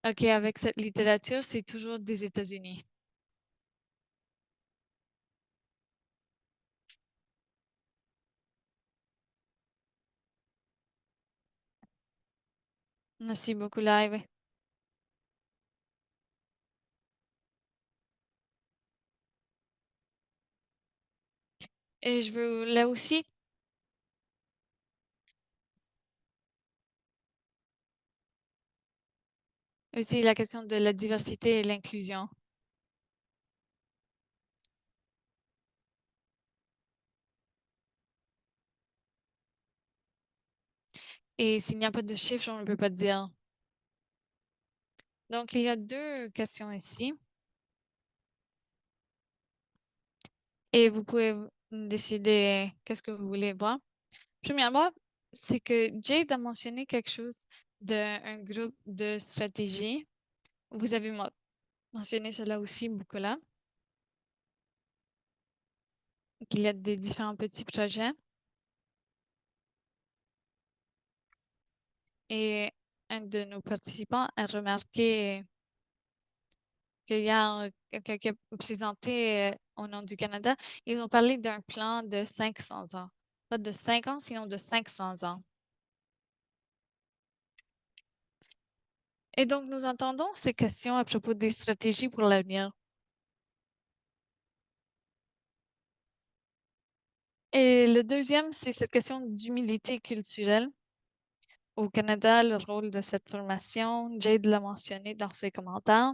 OK, avec cette littérature, c'est toujours des États-Unis. Merci beaucoup, Live. Et je veux là aussi la question de la diversité et l'inclusion. Et s'il n'y a pas de chiffres, on ne peut pas dire. Donc, il y a deux questions ici. Et vous pouvez décider qu'est-ce que vous voulez voir. Premièrement, c'est que Jade a mentionné quelque chose d'un groupe de stratégie. Vous avez mentionné cela aussi beaucoup là. Qu'il y a des différents petits projets. Et un de nos participants a remarqué qu'il y a quelqu'un qui a présenté au nom du Canada. Ils ont parlé d'un plan de 500 ans. Pas de 5 ans, sinon de 500 ans. Et donc, nous entendons ces questions à propos des stratégies pour l'avenir. Et le deuxième, c'est cette question d'humilité culturelle. Au Canada, le rôle de cette formation, Jade l'a mentionné dans ses commentaires.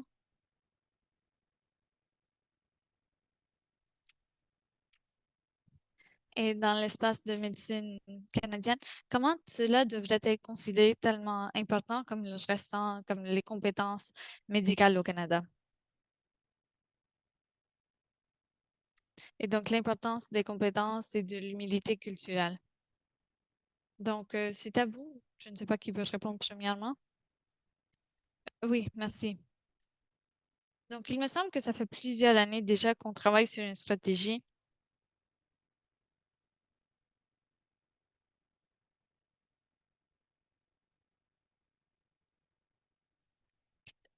Et dans l'espace de médecine canadienne, comment cela devrait être considéré tellement important comme le restant, comme les compétences médicales au Canada? Et donc, l'importance des compétences et de l'humilité culturelle. Donc, c'est à vous. Je ne sais pas qui veut répondre premièrement. Oui, merci. Donc, il me semble que ça fait plusieurs années déjà qu'on travaille sur une stratégie.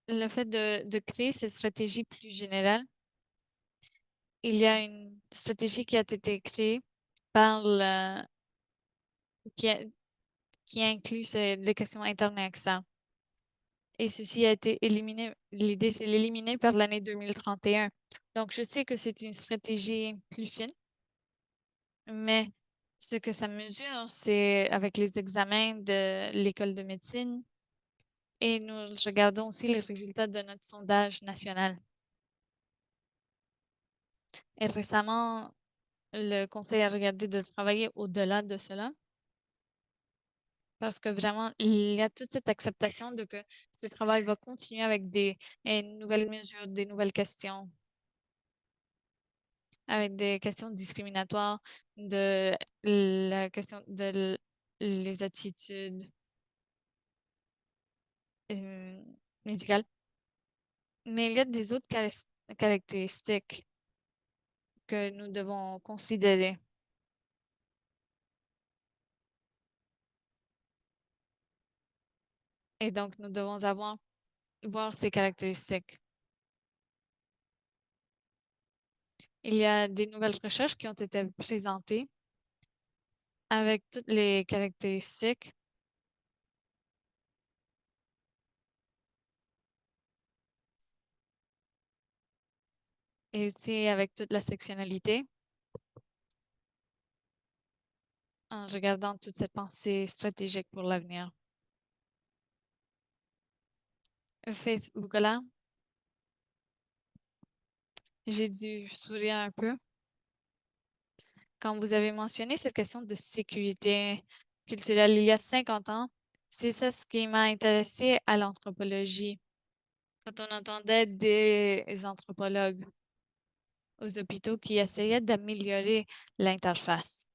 Le fait de créer cette stratégie plus générale, il y a une stratégie qui a été créée par qui, a- qui inclut les questions internes et externes. Et ceci a été éliminé. L'idée, c'est l'éliminer par l'année 2031. Donc, je sais que c'est une stratégie plus fine, mais ce que ça mesure, c'est avec les examens de l'école de médecine et nous regardons aussi les résultats de notre sondage national. Et récemment, le conseil a regardé de travailler au-delà de cela parce que vraiment, il y a toute cette acceptation de que ce travail va continuer avec des nouvelles mesures, des nouvelles questions, avec des questions discriminatoires, de la question de les attitudes euh, médicales. Mais il y a des autres caractéristiques que nous devons considérer. Et donc, nous devons voir ces caractéristiques. Il y a des nouvelles recherches qui ont été présentées avec toutes les caractéristiques et aussi avec toute la sectionnalité en regardant toute cette pensée stratégique pour l'avenir. Faith Bukola, j'ai dû sourire un peu quand vous avez mentionné cette question de sécurité culturelle il y a 50 ans. C'est ça ce qui m'a intéressé à l'anthropologie. Quand on entendait des anthropologues aux hôpitaux qui essayaient d'améliorer l'interface.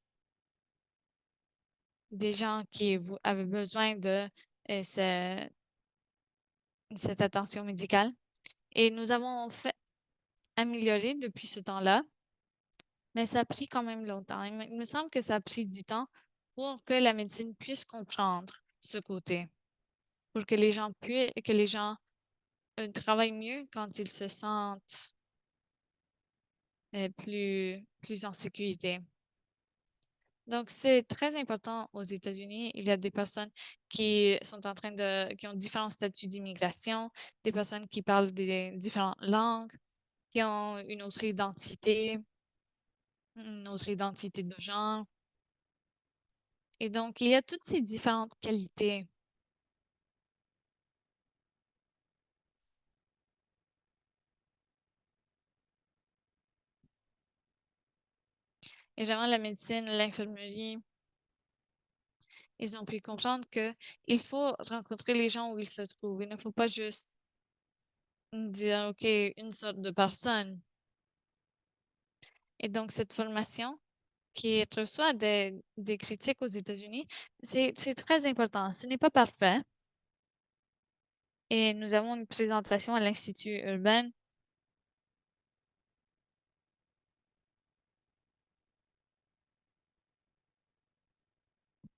Des gens qui avaient besoin de cette attention médicale. Et nous avons fait améliorer depuis ce temps-là, mais ça a pris quand même longtemps. Il me semble que ça a pris du temps pour que la médecine puisse comprendre ce côté, pour que les gens travaillent mieux quand ils se sentent plus en sécurité. Donc, c'est très important aux États-Unis. Il y a des personnes qui sont qui ont différents statuts d'immigration, des personnes qui parlent des différentes langues, qui ont une autre identité de genre. Et donc, il y a toutes ces différentes qualités. Et vraiment, la médecine, l'infirmerie, ils ont pu comprendre que il faut rencontrer les gens où ils se trouvent. Il ne faut pas juste dire, OK, une sorte de personne. Et donc, cette formation qui reçoit des critiques aux États-Unis, c'est très important. Ce n'est pas parfait. Et nous avons une présentation à l'Institut Urbain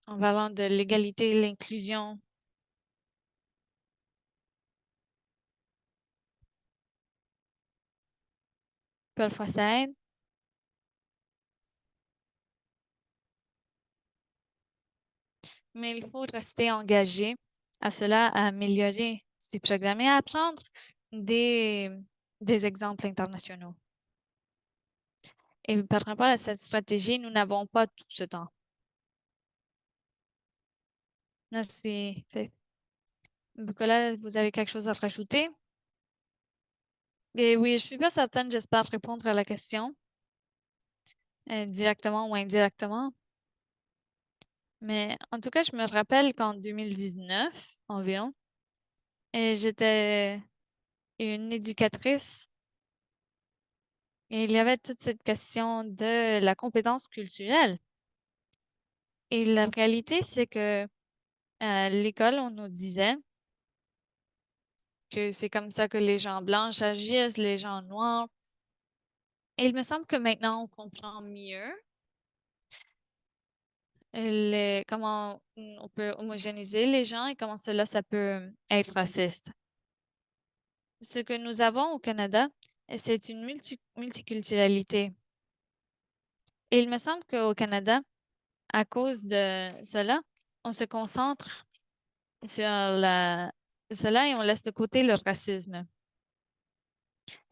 en parlant de l'égalité et l'inclusion. Parfois, ça aide. Mais il faut rester engagé à cela, à améliorer ces programmes et à apprendre des, des exemples internationaux. Et par rapport à cette stratégie, nous n'avons pas tout ce temps. Merci. Nicolas, vous avez quelque chose à rajouter? Et oui, je suis pas certaine, j'espère répondre à la question, directement ou indirectement. Mais en tout cas, je me rappelle qu'en 2019 environ, j'étais une éducatrice et il y avait toute cette question de la compétence culturelle. Et la réalité, c'est que à l'école, on nous disait que c'est comme ça que les gens blancs agissent, les gens noirs. Et il me semble que maintenant, on comprend mieux comment on peut homogénéiser les gens et comment cela, ça peut être raciste. Ce que nous avons au Canada, c'est une multiculturalité. Et il me semble qu'au Canada, à cause de cela, on se concentre sur cela et on laisse de côté le racisme.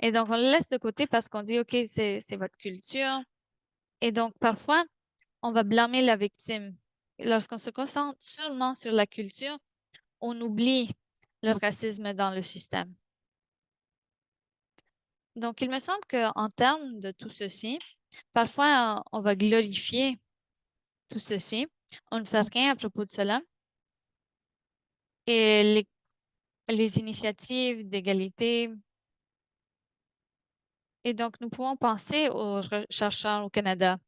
Et donc, on le laisse de côté parce qu'on dit, OK, c'est votre culture. Et donc, parfois, on va blâmer la victime. Lorsqu'on se concentre seulement sur la culture, on oublie le racisme dans le système. Donc, il me semble qu'en termes de tout ceci, parfois, on va glorifier tout ceci. On ne fait rien à propos de cela. Et les initiatives d'égalité. Et donc, nous pouvons penser aux chercheurs au Canada.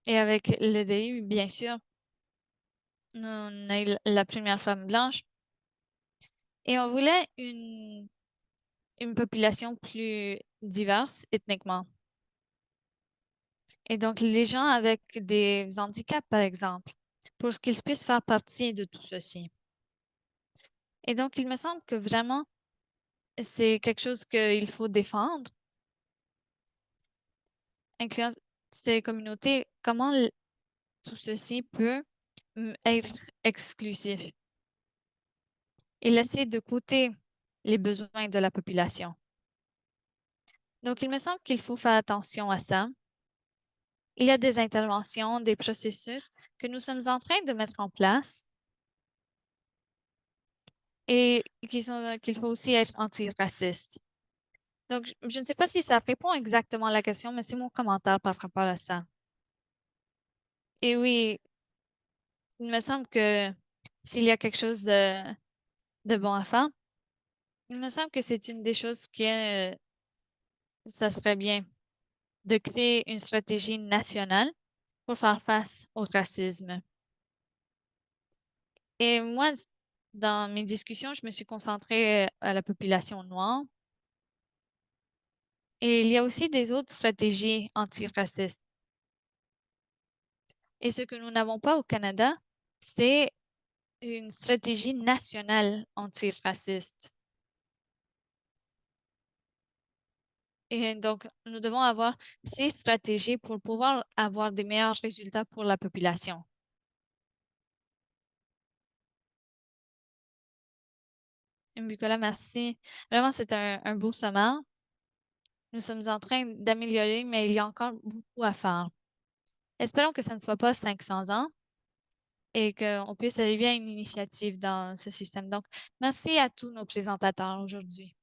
Et avec l'EDU, bien sûr, on a eu la première femme blanche. Et on voulait une population plus diverse ethniquement. Et donc, les gens avec des handicaps, par exemple, pour qu'ils puissent faire partie de tout ceci. Et donc, il me semble que vraiment, c'est quelque chose qu'il faut défendre, incluant ces communautés, comment tout ceci peut être exclusif et laisser de côté les besoins de la population. Donc, il me semble qu'il faut faire attention à ça. Il y a des interventions, des processus que nous sommes en train de mettre en place et qu'il faut aussi être antiraciste. Donc, je ne sais pas si ça répond exactement à la question, mais c'est mon commentaire par rapport à ça. Et oui, il me semble que s'il y a quelque chose de bon à faire, il me semble que c'est une des choses ça serait bien de créer une stratégie nationale pour faire face au racisme. Et moi, dans mes discussions, je me suis concentrée à la population noire. Et il y a aussi des autres stratégies antiracistes. Et ce que nous n'avons pas au Canada, c'est une stratégie nationale antiraciste. Et donc, nous devons avoir ces stratégies pour pouvoir avoir des meilleurs résultats pour la population. Nicolas, merci. Vraiment, c'est un beau sommaire. Nous sommes en train d'améliorer, mais il y a encore beaucoup à faire. Espérons que ça ne soit pas 500 ans et qu'on puisse arriver à une initiative dans ce système. Donc, merci à tous nos présentateurs aujourd'hui.